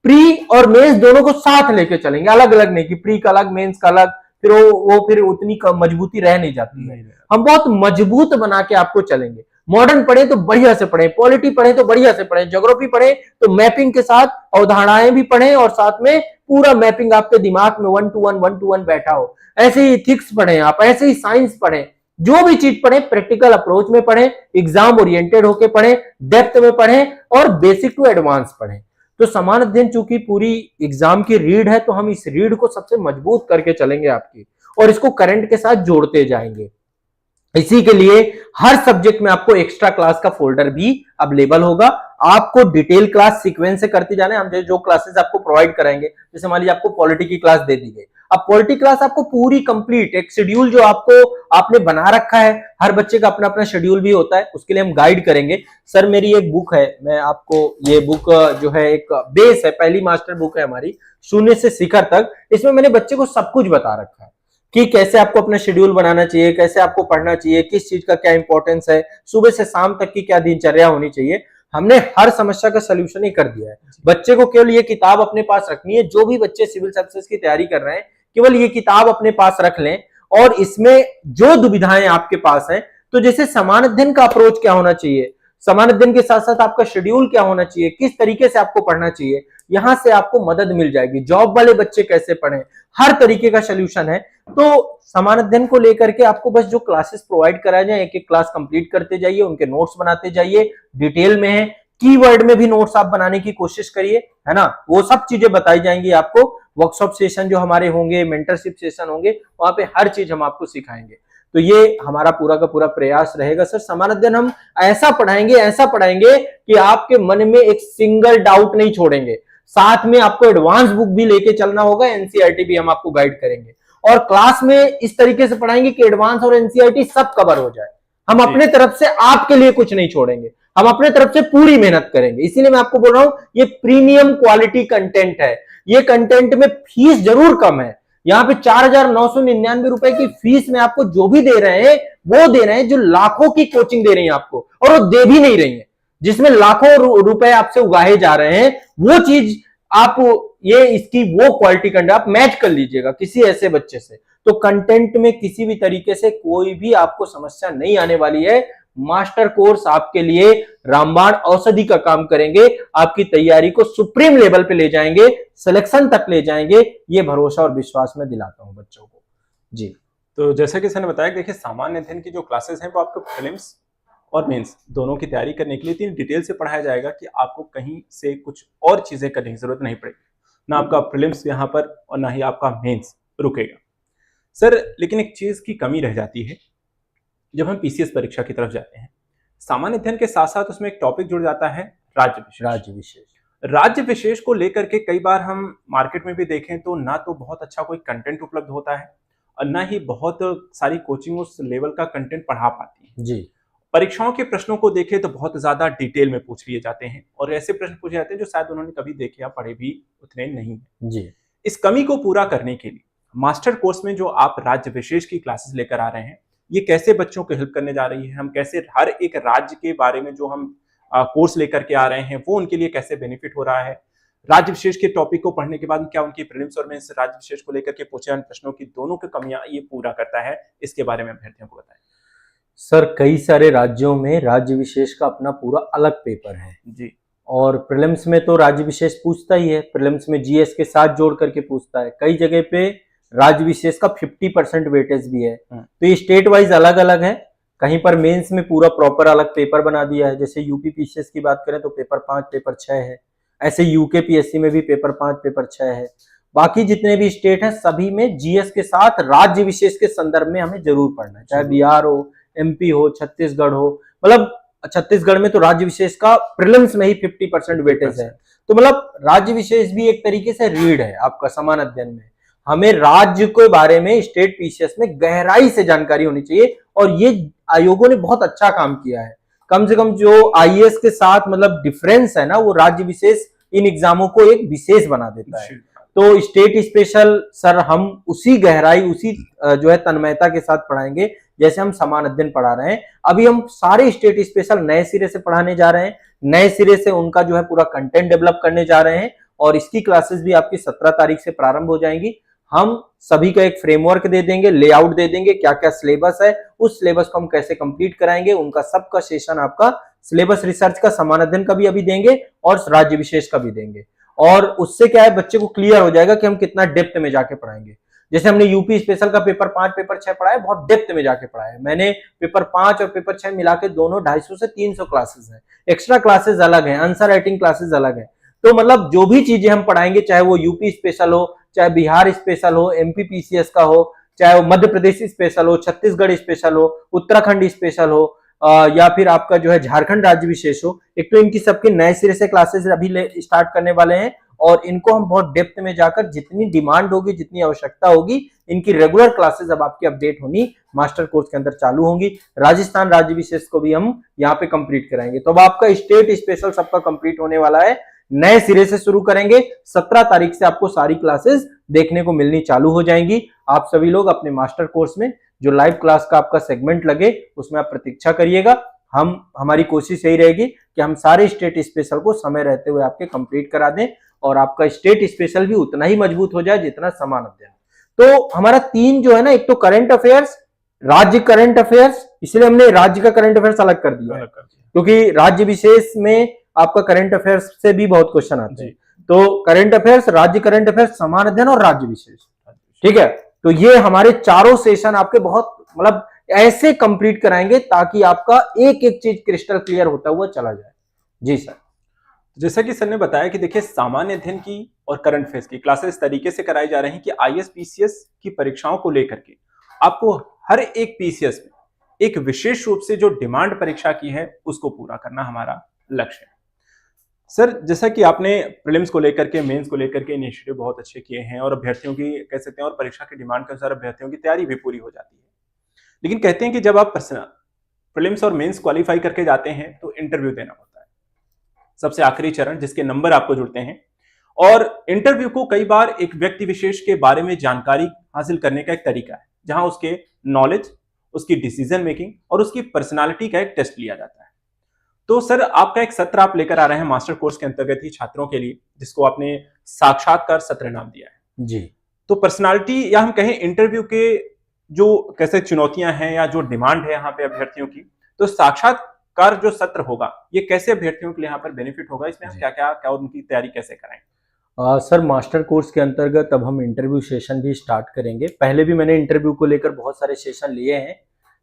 प्री और मेंस दोनों को साथ लेके चलेंगे, अलग अलग नहीं कि प्री का अलग मेंस का अलग, फिर वो फिर उतनी मजबूती रह नहीं जाती है। हम बहुत मजबूत बना के आपको चलेंगे। मॉडर्न पढ़े तो बढ़िया से पढ़े, पॉलिटी पढ़े तो बढ़िया से पढ़े, ज्योग्राफी पढ़े तो मैपिंग के साथ अवधारणाएं भी पढ़े और साथ में पूरा मैपिंग आपके दिमाग में 1-to-1 बैठा हो। ऐसे ही इथिक्स पढ़े आप, ऐसे ही साइंस पढ़े, जो भी चीज पढ़े प्रैक्टिकल अप्रोच में पढ़े, एग्जाम ओरिएंटेड होके पढ़े, डेप्थ में पढ़े और बेसिक टू एडवांस पढ़े। तो समान अध्ययन चूंकि पूरी एग्जाम की रीड है तो हम इस रीड को सबसे मजबूत करके चलेंगे आपकी, और इसको करंट के साथ जोड़ते जाएंगे। इसी के लिए हर सब्जेक्ट में आपको एक्स्ट्रा क्लास का फोल्डर भी अवेलेबल होगा। आपको डिटेल क्लास सीक्वेंस से करते जाना है। हम जो क्लासेस आपको प्रोवाइड कराएंगे, जैसे मान लीजिए आपको पॉलिटी की क्लास दे दी गई, अब पॉलिटी क्लास आपको पूरी कंप्लीट एक शेड्यूल जो आपने बना रखा है, हर बच्चे का अपना अपना शेड्यूल भी होता है, उसके लिए हम गाइड करेंगे। सर मेरी एक बुक है, मैं आपको ये बुक जो है एक बेस है, पहली मास्टर बुक है हमारी शून्य से शिखर तक। इसमें मैंने बच्चे को सब कुछ बता रखा है कि कैसे आपको अपना शेड्यूल बनाना चाहिए, कैसे आपको पढ़ना चाहिए, किस चीज का क्या इंपॉर्टेंस है, सुबह से शाम तक की क्या दिनचर्या होनी चाहिए। हमने हर समस्या का सलूशन ही कर दिया है। बच्चे को केवल ये किताब अपने पास रखनी है। जो भी बच्चे सिविल सर्विसेज की तैयारी कर रहे हैं केवल ये किताब अपने पास रख लें, और इसमें जो दुविधाएं आपके पास हैं, तो जैसे समान अध्ययन का अप्रोच क्या होना चाहिए, समान अध्ययन के साथ साथ आपका शेड्यूल क्या होना चाहिए, किस तरीके से आपको पढ़ना चाहिए, यहां से आपको मदद मिल जाएगी। जॉब वाले बच्चे कैसे पढ़ें, हर तरीके का सोल्यूशन है। तो समान अध्ययन को लेकर के आपको बस जो क्लासेस प्रोवाइड कराए जाए, एक एक क्लास कंप्लीट करते जाइए, उनके नोट्स बनाते जाइए, डिटेल में है, कीवर्ड में भी नोट्स आप बनाने की कोशिश करिए, है ना। वो सब चीजें बताई जाएंगी आपको। वर्कशॉप सेशन जो हमारे होंगे, मेंटरशिप सेशन होंगे, वहां पे हर चीज हम आपको सिखाएंगे। तो ये हमारा पूरा का पूरा प्रयास रहेगा सर। समान अध्ययन हम ऐसा पढ़ाएंगे कि आपके मन में एक सिंगल डाउट नहीं छोड़ेंगे। साथ में आपको एडवांस बुक भी लेके चलना होगा, एनसीईआरटी भी हम आपको गाइड करेंगे, और क्लास में इस तरीके से पढ़ाएंगे कि एडवांस और एनसीईआरटी सब कवर हो जाए। हम अपने तरफ से आपके लिए कुछ नहीं छोड़ेंगे, हम अपने तरफ से पूरी मेहनत करेंगे। इसीलिए मैं आपको बोल रहा हूं ये प्रीमियम क्वालिटी कंटेंट है। ये कंटेंट में फीस जरूर कम है, यहाँ पे 4,999 रुपए की फीस में आपको जो भी दे रहे हैं वो दे रहे हैं जो लाखों की कोचिंग दे रही है आपको, और वो दे भी नहीं रही है, जिसमें लाखों रुपए आपसे उगाए जा रहे हैं। वो चीज आप ये इसकी वो क्वालिटी कंटेंट आप मैच कर लीजिएगा किसी ऐसे बच्चे से, तो कंटेंट में किसी भी तरीके से कोई भी आपको समस्या नहीं आने वाली है। मास्टर कोर्स आपके लिए रामबाण औषधि का काम करेंगे, आपकी तैयारी को सुप्रीम लेवल पे ले जाएंगे, सिलेक्शन तक ले जाएंगे। ये भरोसा और विश्वास मैं दिलाता हूं बच्चों को जी। तो जैसा कि सर ने बताया, देखिए सामान्य अध्ययन की जो क्लासेस हैं वो आपको प्रीलिम्स और मेंस दोनों की तैयारी करने के लिए इतनी डिटेल से पढ़ाया जाएगा कि आपको कहीं से कुछ और चीजें करने की जरूरत नहीं पड़ेगी। ना आपका प्रीलिम्स यहाँ पर और ना ही आपका मेंस रुकेगा सर। लेकिन एक चीज की कमी रह जाती है जब हम पीसीएस परीक्षा की तरफ जाते हैं। सामान्य अध्ययन के साथ साथ उसमें एक टॉपिक जुड़ जाता है राज्य विशेष को लेकर के कई बार हम मार्केट में भी देखें तो ना तो बहुत अच्छा कोई कंटेंट उपलब्ध होता है और ना ही बहुत सारी कोचिंग उस लेवल का कंटेंट पढ़ा पाती है जी। परीक्षाओं के प्रश्नों को देखें तो बहुत ज्यादा डिटेल में पूछ लिए जाते हैं और ऐसे प्रश्न पूछे जाते हैं जो शायद उन्होंने कभी देखे या पढ़े भी उतने नहीं है जी। इस कमी को पूरा करने के लिए मास्टर कोर्स में जो आप राज्य विशेष की क्लासेस लेकर आ रहे हैं, ये कैसे बच्चों को हेल्प करने जा रही है? हम कैसे हर एक राज्य के बारे में जो हम कोर्स लेकर के आ रहे हैं वो उनके लिए कैसे बेनिफिट हो रहा है? राज्य विशेष के टॉपिक को पढ़ने के बाद क्या उनकी प्रीलिम्स और मेंस राज्य विशेष को लेकर के पूछे जाने प्रश्नों की दोनों की कमियां ये पूरा करता है? इसके बारे में अभ्यर्थियों को बताएं। सर कई सारे राज्यों में राज्य विशेष का अपना पूरा अलग पेपर है जी, और प्रीलिम्स में तो राज्य विशेष पूछता ही है, प्रीलिम्स में जीएस के साथ जोड़ करके पूछता है। कई जगह पे राज्य विशेष का 50% वेटेज भी है। तो ये स्टेट वाइज अलग अलग है। कहीं पर मेंस में पूरा प्रॉपर अलग पेपर बना दिया है, जैसे यूपी पीसीएस की बात करें तो पेपर 5 पेपर 6 है। ऐसे यूके पीएससी में भी पेपर 5 पेपर 6 है। बाकी जितने भी स्टेट है सभी में जीएस के साथ राज्य विशेष के संदर्भ में हमें जरूर पढ़ना है, चाहे बिहार हो, एमपी हो, छत्तीसगढ़ हो। मतलब छत्तीसगढ़ में तो राज्य विशेष का प्रीलिम्स में ही 50% वेटेज है। तो मतलब राज्य विशेष भी एक तरीके से रीड है आपका समान अध्ययन में। हमें राज्य के बारे में स्टेट पीसीएस में गहराई से जानकारी होनी चाहिए, और ये आयोगों ने बहुत अच्छा काम किया है। कम से कम जो आईएएस के साथ मतलब डिफरेंस है ना, वो राज्य विशेष इन एग्जामों को एक विशेष बना देता है। तो स्टेट स्पेशल सर हम उसी गहराई, उसी जो है तन्मयता के साथ पढ़ाएंगे जैसे हम समान अध्ययन पढ़ा रहे हैं। अभी हम सारे स्टेट स्पेशल नए सिरे से पढ़ाने जा रहे हैं, नए सिरे से उनका जो है पूरा कंटेंट डेवलप करने जा रहे हैं, और इसकी क्लासेस भी आपकी 17 तारीख से प्रारंभ हो जाएंगी। हम सभी का एक फ्रेमवर्क दे देंगे, लेआउट दे देंगे, क्या क्या सिलेबस है, उस सिलेबस को हम कैसे कंप्लीट कराएंगे, उनका सबका सेशन आपका सिलेबस रिसर्च का, समान अध्ययन का भी अभी देंगे और राज्य विशेष का भी देंगे। और उससे क्या है, बच्चे को क्लियर हो जाएगा कि हम कितना डेप्थ में जाके पढ़ाएंगे। जैसे हमने यूपी स्पेशल का पेपर 5 पेपर 6 पढ़ा है, बहुत डेप्थ में जाके पढ़ा है मैंने। पेपर 5 और पेपर 6 मिला के दोनों 250 से 300 क्लासेस हैं, एक्स्ट्रा क्लासेस अलग हैं, आंसर राइटिंग क्लासेस अलग है। तो मतलब जो भी चीजें हम पढ़ाएंगे, चाहे वो यूपी स्पेशल हो, चाहे बिहार स्पेशल हो, एमपी पीसीएस का हो, चाहे वो मध्य प्रदेश स्पेशल हो, छत्तीसगढ़ स्पेशल हो, उत्तराखंड स्पेशल हो, या फिर आपका जो है झारखंड राज्य विशेष हो, एक तो इनकी सबके नए सिरे से क्लासेस अभी स्टार्ट करने वाले हैं, और इनको हम बहुत डेप्थ में जाकर जितनी डिमांड होगी, जितनी आवश्यकता होगी, इनकी रेगुलर क्लासेस अब आपकी अपडेट होनी मास्टर कोर्स के अंदर चालू होंगी। राजस्थान राज्य विशेष को भी हम यहाँ पे कंप्लीट कराएंगे। तो अब आपका स्टेट स्पेशल सबका कंप्लीट होने वाला है, नए सिरे से शुरू करेंगे। 17 तारीख से आपको सारी क्लासेस देखने को मिलनी चालू हो जाएंगी। आप सभी लोग अपने मास्टर कोर्स में जो लाइव क्लास का आपका सेगमेंट लगे उसमें आप प्रतीक्षा करिएगा। हमारी कोशिश यही रहेगी कि हम सारे स्टेट स्पेशल को समय रहते हुए आपके कंप्लीट करा दें, और आपका स्टेट स्पेशल भी उतना ही मजबूत हो जाए जितना समान अध्ययन। तो हमारा 3 जो है ना, एक तो करंट अफेयर्स, राज्य करंट अफेयर्स, इसलिए हमने राज्य का करंट अफेयर्स अलग कर दिया, क्योंकि राज्य विशेष में आपका करंट अफेयर्स से भी बहुत क्वेश्चन आते हैं। तो करंट अफेयर्स, राज्य करंट अफेयर्स, समान अध्ययन और राज्य विशेष, ठीक है। तो ये हमारे चारों सेशन आपके बहुत मतलब ऐसे कंप्लीट कराएंगे ताकि आपका एक एक चीज क्रिस्टल क्लियर होता हुआ चला जाए। जी सर। जैसा कि सर ने बताया कि देखिए सामान्य अध्ययन की और करंट अफेयर्स की क्लासेस इस तरीके से कराई जा रही हैं कि आईएएस पीसीएस की परीक्षाओं को लेकर के आपको हर एक पीसीएस में एक विशेष रूप से जो डिमांड परीक्षा की है उसको पूरा करना हमारा लक्ष्य है। सर जैसा कि आपने प्रीलिम्स को लेकर के, मेंस को लेकर के इनिशिएटिव बहुत अच्छे किए हैं, और अभ्यर्थियों की कह सकते हैं और परीक्षा की डिमांड के अनुसार अभ्यर्थियों की तैयारी भी पूरी हो जाती है, लेकिन कहते हैं कि जब आप प्रीलिम्स और मेंस क्वालिफाई करके जाते हैं तो इंटरव्यू देना होता है, सबसे आखिरी चरण जिसके नंबर आपको जुड़ते हैं। और इंटरव्यू को कई बार एक व्यक्ति विशेष के बारे में जानकारी हासिल करने का एक तरीका है, जहां उसके नॉलेज, उसकी डिसीजन मेकिंग और उसकी पर्सनालिटी का एक टेस्ट लिया जाता है। तो सर आपका एक सत्र आप लेकर आ रहे हैं मास्टर कोर्स के अंतर्गत ही छात्रों के लिए, जिसको आपने साक्षात्कार सत्र नाम दिया है। जी। तो पर्सनालिटी या हम कहें इंटरव्यू के जो कैसे चुनौतियां हैं या जो डिमांड है यहाँ पे अभ्यर्थियों की, तो साक्षात्कार जो सत्र होगा ये कैसे अभ्यर्थियों के लिए यहाँ पर बेनिफिट होगा, इसमें हम क्या उनकी तैयारी कैसे कराएं? सर मास्टर कोर्स के अंतर्गत अब हम इंटरव्यू सेशन भी स्टार्ट करेंगे। पहले भी मैंने इंटरव्यू को लेकर बहुत सारे सेशन लिए हैं।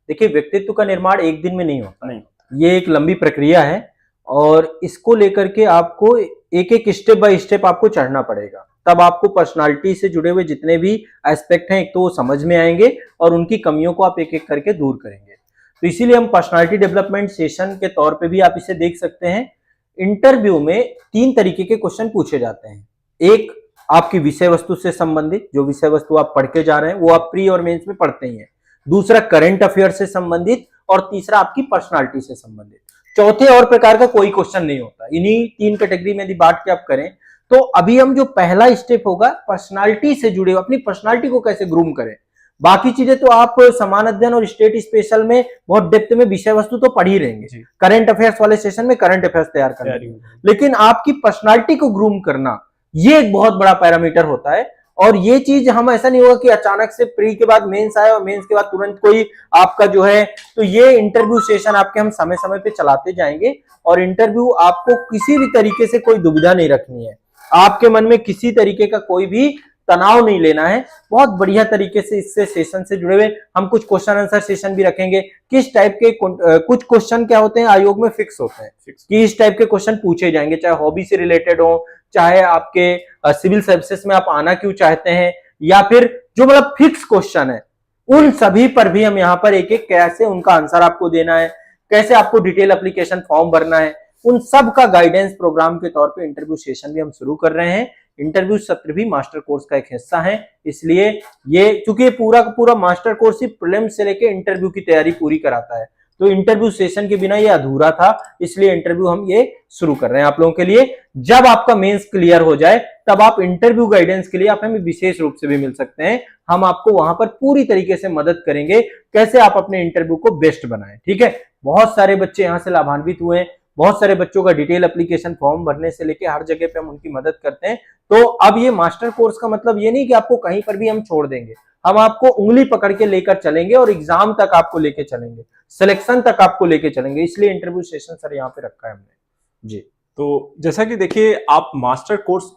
देखिए व्यक्तित्व का निर्माण एक दिन में नहीं होता, ये एक लंबी प्रक्रिया है, और इसको लेकर के आपको एक एक स्टेप बाय स्टेप आपको चढ़ना पड़ेगा। तब आपको पर्सनालिटी से जुड़े हुए जितने भी एस्पेक्ट हैं एक तो वो समझ में आएंगे, और उनकी कमियों को आप एक एक करके दूर करेंगे। तो इसीलिए हम पर्सनालिटी डेवलपमेंट सेशन के तौर पे भी आप इसे देख सकते हैं। इंटरव्यू में 3 तरीके के क्वेश्चन पूछे जाते हैं। एक आपकी विषय वस्तु से संबंधित, जो विषय वस्तु आप पढ़ के जा रहे हैं वो आप प्री और मेंस में पढ़ते ही हैं। दूसरा करंट अफेयर से संबंधित, और तीसरा आपकी पर्सनालिटी से संबंधित। चौथे और प्रकार का कोई क्वेश्चन नहीं होता। इन्हीं 3 कैटेगरी में यदि बांट के आप करें तो अभी हम जो पहला स्टेप होगा पर्सनालिटी से जुड़े, अपनी पर्सनालिटी को कैसे ग्रूम करें। बाकी चीजें तो आप समान अध्ययन और स्टेट स्पेशल में बहुत डेप्थ में विषय वस्तु तो पढ़ ही रहेंगे, करंट अफेयर्स वाले सेशन में करंट अफेयर्स तैयार करेंगे, लेकिन आपकी पर्सनालिटी को ग्रूम करना ये एक बहुत बड़ा पैरामीटर होता है। और ये चीज हम ऐसा नहीं होगा कि अचानक से प्री के बाद मेंस आए और मेंस के बाद तुरंत कोई आपका जो है, तो ये इंटरव्यू सेशन आपके हम समय समय पे चलाते जाएंगे। और इंटरव्यू आपको किसी भी तरीके से कोई दुविधा नहीं रखनी है, आपके मन में किसी तरीके का कोई भी तनाव नहीं लेना है। बहुत बढ़िया तरीके से इससे सेशन से जुड़े हुए हम कुछ क्वेश्चन आंसर सेशन भी रखेंगे। किस टाइप के कुछ क्वेश्चन क्या होते हैं आयोग में फिक्स होते हैं कि इस टाइप के क्वेश्चन पूछे जाएंगे, चाहे हॉबी से रिलेटेड हो, चाहे आपके सिविल सर्विसेज में आप आना क्यों चाहते हैं, या फिर जो मतलब फिक्स क्वेश्चन है, उन सभी पर भी हम यहाँ पर एक एक कैसे उनका आंसर आपको देना है, कैसे आपको डिटेल एप्लीकेशन फॉर्म भरना है, उन सब का गाइडेंस प्रोग्राम के तौर पे इंटरव्यू सेशन भी हम शुरू कर रहे हैं। इंटरव्यू सत्र भी मास्टर कोर्स का एक हिस्सा है। इसलिए ये चूंकि ये पूरा का पूरा मास्टर कोर्स ही प्रीलिम्स से लेके इंटरव्यू की तैयारी पूरी कराता है, तो इंटरव्यू सेशन के बिना ये अधूरा था, इसलिए इंटरव्यू हम ये शुरू कर रहे हैं आप लोगों के लिए। जब आपका मेंस क्लियर हो जाए तब आप इंटरव्यू गाइडेंस के लिए आप हमें विशेष रूप से भी मिल सकते हैं। हम आपको वहां पर पूरी तरीके से मदद करेंगे कैसे आप अपने इंटरव्यू को बेस्ट बनाएं। ठीक है, बहुत सारे बच्चे यहां से लाभान्वित हुए हैं, बहुत सारे बच्चों का डिटेल एप्लीकेशन फॉर्म भरने से लेके हर जगह पे हम उनकी मदद करते हैं। तो अब ये मास्टर कोर्स का मतलब ये नहीं कि आपको कहीं पर भी हम छोड़ देंगे, हम आपको उंगली पकड़ के लेकर चलेंगे और एग्जाम तक आपको लेके चलेंगे, सिलेक्शन तक आपको लेके चलेंगे। इसलिए इंटरव्यू सेशन सर यहाँ पे रखा है हमने जी। तो जैसा कि देखिए, आप मास्टर कोर्स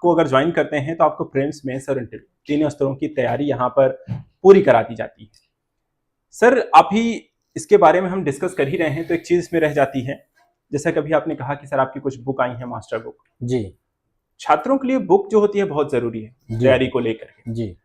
को अगर ज्वाइन करते हैं तो आपको प्रीलिम्स, मेंस और इंटरव्यू तीनों स्तरों की तैयारी यहाँ पर पूरी करा दी जाती है। सर आप ही इसके बारे में हम डिस्कस कर ही रहे हैं, तो एक चीज इसमें रह जाती है, जैसा कभी आपने कहा कि सर आपकी कुछ बुक आई है मास्टर बुक जी। छात्रों के लिए बुक जो होती है बहुत जरूरी है तैयारी को लेकर जी।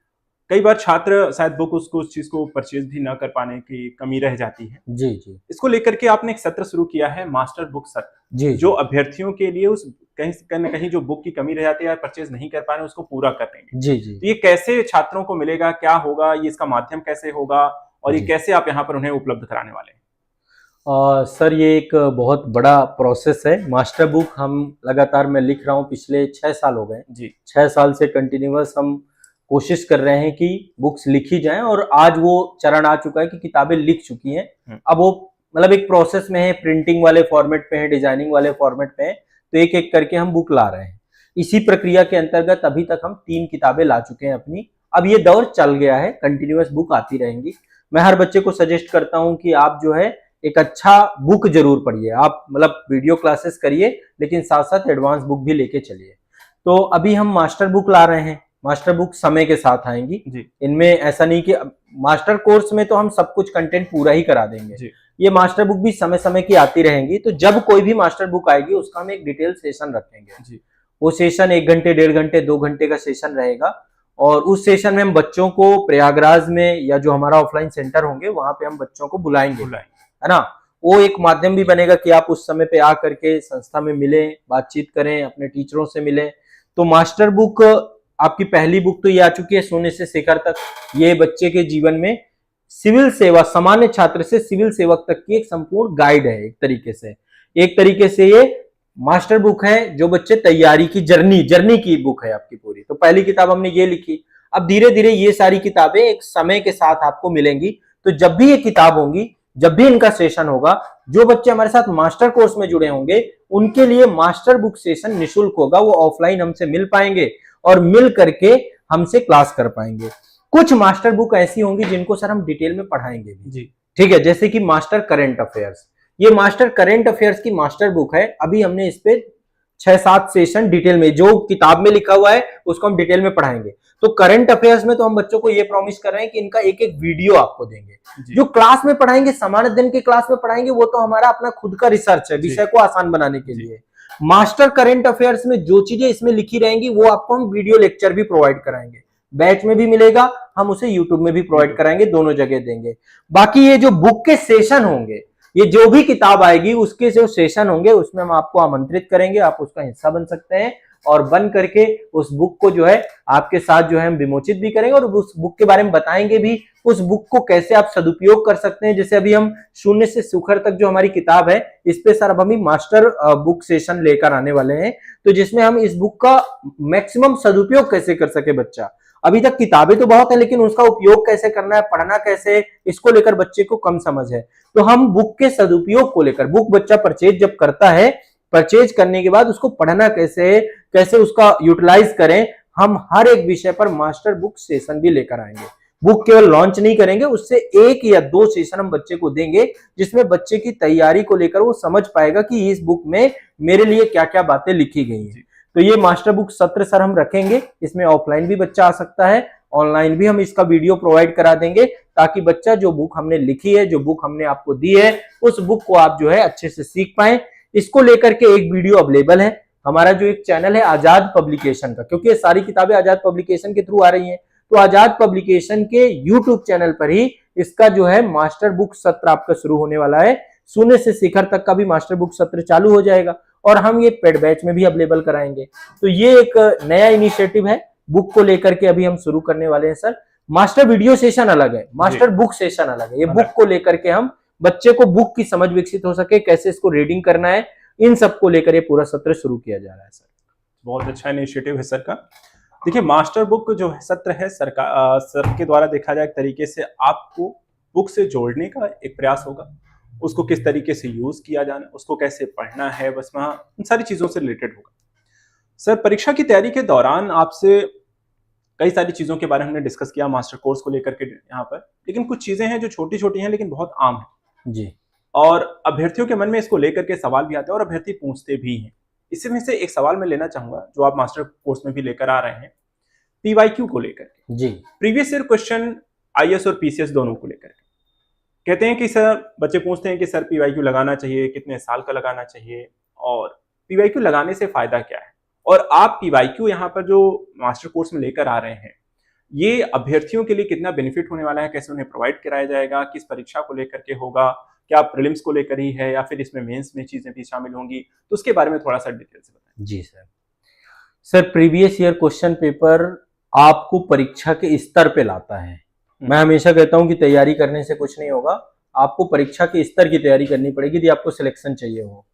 कई बार छात्र शायद बुक उसको उस चीज को परचेज भी ना कर पाने की कमी रह जाती है। जी जी। इसको लेकर के आपने एक सत्र शुरू किया है, मास्टर बुक सत्र, जी जो अभ्यर्थियों के लिए उस कहीं न कहीं जो बुक की कमी रह जाती है या परचेज नहीं कर पा रहे उसको पूरा कर देंगे। जी जी। तो ये कैसे छात्रों को मिलेगा, क्या होगा, ये इसका माध्यम कैसे होगा और ये जी। कैसे आप यहाँ पर उन्हें उपलब्ध कराने वाले हैं? सर ये एक बहुत बड़ा प्रोसेस है। मास्टर बुक हम लगातार मैं लिख रहा हूँ, पिछले 6 साल हो गए जी। 6 साल से कंटिन्यूअस हम कोशिश कर रहे हैं कि बुक्स लिखी जाएं, और आज वो चरण आ चुका है कि किताबें लिख चुकी हैं। अब वो मतलब एक प्रोसेस में है, प्रिंटिंग वाले फॉर्मेट पे है, डिजाइनिंग वाले फॉर्मेट पे है, तो एक एक करके हम बुक ला रहे हैं। इसी प्रक्रिया के अंतर्गत अभी तक हम 3 किताबें ला चुके हैं अपनी। अब ये दौर चल गया है, कंटिन्यूअस बुक आती रहेंगी। मैं हर बच्चे को सजेस्ट करता हूँ कि आप जो है एक अच्छा बुक जरूर पढ़िए। आप मतलब वीडियो क्लासेस करिए, लेकिन साथ साथ एडवांस बुक भी लेके चलिए। तो अभी हम मास्टर बुक ला रहे हैं। मास्टर बुक समय के साथ आएंगी जी। इनमें ऐसा नहीं कि मास्टर कोर्स में तो हम सब कुछ कंटेंट पूरा ही करा देंगे जी। ये मास्टर बुक भी समय समय की आती रहेंगी। तो जब कोई भी मास्टर बुक आएगी उसका हम एक डिटेल सेशन रखेंगे जी। वो सेशन 1 घंटे, 1.5 घंटे, 2 घंटे का सेशन रहेगा, और उस सेशन में हम बच्चों को प्रयागराज में या जो हमारा ऑफलाइन सेंटर होंगे वहां पे हम बच्चों को बुलाएंगे, है ना। वो एक माध्यम भी बनेगा कि आप उस समय पे आ करके संस्था में मिलें, बातचीत करें, अपने टीचरों से मिलें। तो मास्टर बुक आपकी पहली बुक तो ये आ चुकी है, शून्य से शिखर तक। ये बच्चे के जीवन में सिविल सेवा, सामान्य छात्र से सिविल सेवक तक की एक संपूर्ण गाइड है। एक तरीके से ये मास्टर बुक है जो बच्चे तैयारी की जर्नी की बुक है आपकी पूरी। तो पहली किताब हमने ये लिखी। अब धीरे धीरे ये सारी किताबें एक समय के साथ आपको मिलेंगी। तो जब भी ये किताब होंगी, जब भी इनका सेशन होगा, जो बच्चे हमारे साथ मास्टर कोर्स में जुड़े होंगे उनके लिए मास्टर बुक सेशन निःशुल्क होगा। वो ऑफलाइन हमसे मिल पाएंगे और मिल करके हमसे क्लास कर पाएंगे। कुछ मास्टर बुक ऐसी होंगी जिनको सर हम डिटेल में पढ़ाएंगे भी जी। ठीक है, जैसे कि मास्टर करंट अफेयर्स। ये मास्टर करंट अफेयर्स की मास्टर बुक है। अभी हमने इस पे 6-7 सेशन डिटेल में, जो किताब में लिखा हुआ है उसको हम डिटेल में पढ़ाएंगे। तो करंट अफेयर्स में तो हम बच्चों को ये प्रॉमिस कर रहे हैं कि इनका एक एक वीडियो आपको देंगे। जो क्लास में पढ़ाएंगे, सामान्य दिन की क्लास में पढ़ाएंगे, वो तो हमारा अपना खुद का रिसर्च है, विषय को आसान बनाने के लिए। मास्टर करंट अफेयर्स में जो चीजें इसमें लिखी रहेंगी वो आपको हम वीडियो लेक्चर भी प्रोवाइड कराएंगे। बैच में भी मिलेगा, हम उसे यूट्यूब में भी प्रोवाइड कराएंगे, दोनों जगह देंगे। बाकी ये जो बुक के सेशन होंगे, ये जो भी किताब आएगी उसके जो सेशन होंगे उसमें हम आपको आमंत्रित करेंगे। आप उसका हिस्सा बन सकते हैं और बन करके उस बुक को जो है आपके साथ जो है हम विमोचित भी करेंगे और उस बुक के बारे में बताएंगे भी, उस बुक को कैसे आप सदुपयोग कर सकते हैं। जैसे अभी हम शून्य से शिखर तक जो हमारी किताब है, इस पे सर अब हम मास्टर बुक सेशन लेकर आने वाले हैं, तो जिसमें हम इस बुक का मैक्सिमम सदुपयोग कैसे कर सके बच्चा। अभी तक किताबें तो बहुत है, लेकिन उसका उपयोग कैसे करना है, पढ़ना कैसे, इसको लेकर बच्चे को कम समझ है। तो हम बुक के सदुपयोग को लेकर, बुक बच्चा परचेज जब करता है, परचेज करने के बाद उसको पढ़ना कैसे उसका यूटिलाइज करें, हम हर एक विषय पर मास्टर बुक सेशन भी लेकर आएंगे। बुक केवल लॉन्च नहीं करेंगे, उससे 1 या 2 सेशन हम बच्चे को देंगे जिसमें बच्चे की तैयारी को लेकर वो समझ पाएगा कि इस बुक में मेरे लिए क्या क्या बातें लिखी गई हैं। तो ये मास्टर बुक सत्र सर हम रखेंगे। इसमें ऑफलाइन भी बच्चा आ सकता है, ऑनलाइन भी हम इसका वीडियो प्रोवाइड करा देंगे, ताकि बच्चा जो बुक हमने लिखी है, जो बुक हमने आपको दी है, उस बुक को आप जो है अच्छे से सीख पाए। इसको लेकर के एक वीडियो अवेलेबल है। हमारा जो एक चैनल है आजाद पब्लिकेशन का, क्योंकि ये सारी किताबें आजाद पब्लिकेशन के थ्रू आ रही हैं, तो आजाद पब्लिकेशन के यूट्यूब चैनल पर ही इसका जो है मास्टर बुक सत्र आपका शुरू होने वाला है। शून्य से शिखर तक का भी मास्टर बुक सत्र चालू हो जाएगा और हम ये पेड बैच में भी अवेलेबल कराएंगे। तो ये एक नया इनिशिएटिव है बुक को लेकर के, अभी हम शुरू करने वाले हैं सर। मास्टर वीडियो सेशन अलग है, मास्टर बुक सेशन अलग है। ये बुक को लेकर के हम बच्चे को बुक की समझ विकसित हो सके, कैसे इसको रीडिंग करना है, इन सब को लेकर ये पूरा सत्र शुरू किया जा रहा है सर। बहुत अच्छा इनिशिएटिव है सर का। देखिए, मास्टर बुक जो सत्र है सरकार सर के द्वारा देखा जाए एक तरीके से आपको बुक से जोड़ने का एक प्रयास होगा। उसको किस तरीके से यूज किया जाना, उसको कैसे पढ़ना है, बस वहां इन सारी चीजों से रिलेटेड होगा। सर, परीक्षा की तैयारी के दौरान आपसे कई सारी चीजों के बारे में हमने डिस्कस किया मास्टर कोर्स को लेकर के यहाँ पर, लेकिन कुछ चीजें हैं जो छोटी छोटी हैं लेकिन बहुत आम है जी। और अभ्यर्थियों के मन में इसको लेकर के सवाल भी आते हैं और अभ्यर्थी पूछते भी हैं। इसमें से एक सवाल मैं लेना चाहूंगा जो आप मास्टर कोर्स में भी लेकर आ रहे हैं, पीवाईक्यू को लेकर के। जी। प्रीवियस ईयर क्वेश्चन आईएएस और पीसीएस दोनों को लेकर के कहते हैं कि सर, बच्चे पूछते हैं कि सर पीवाईक्यू लगाना चाहिए, कितने साल का लगाना चाहिए और पीवाईक्यू लगाने से फायदा क्या है। और आप पीवाईक्यू यहाँ पर जो मास्टर कोर्स में लेकर आ रहे हैं, ये अभ्यर्थियों के लिए कितना बेनिफिट होने वाला है, कैसे उन्हें प्रोवाइड कराया जाएगा, किस परीक्षा को लेकर के होगा, क्या प्रीलिम्स को लेकर ही है या फिर इसमें मेंस में चीजें भी शामिल होंगी, तो उसके बारे में थोड़ा सा डिटेल से बताएं। जी sir. Sir, previous year question paper आपको परीक्षा के स्तर पे लाता है। मैं हमेशा कहता हूं कि तैयारी करने से कुछ नहीं होगा, आपको परीक्षा के स्तर की तैयारी करनी पड़ेगी यदि आपको सिलेक्शन चाहिए हो।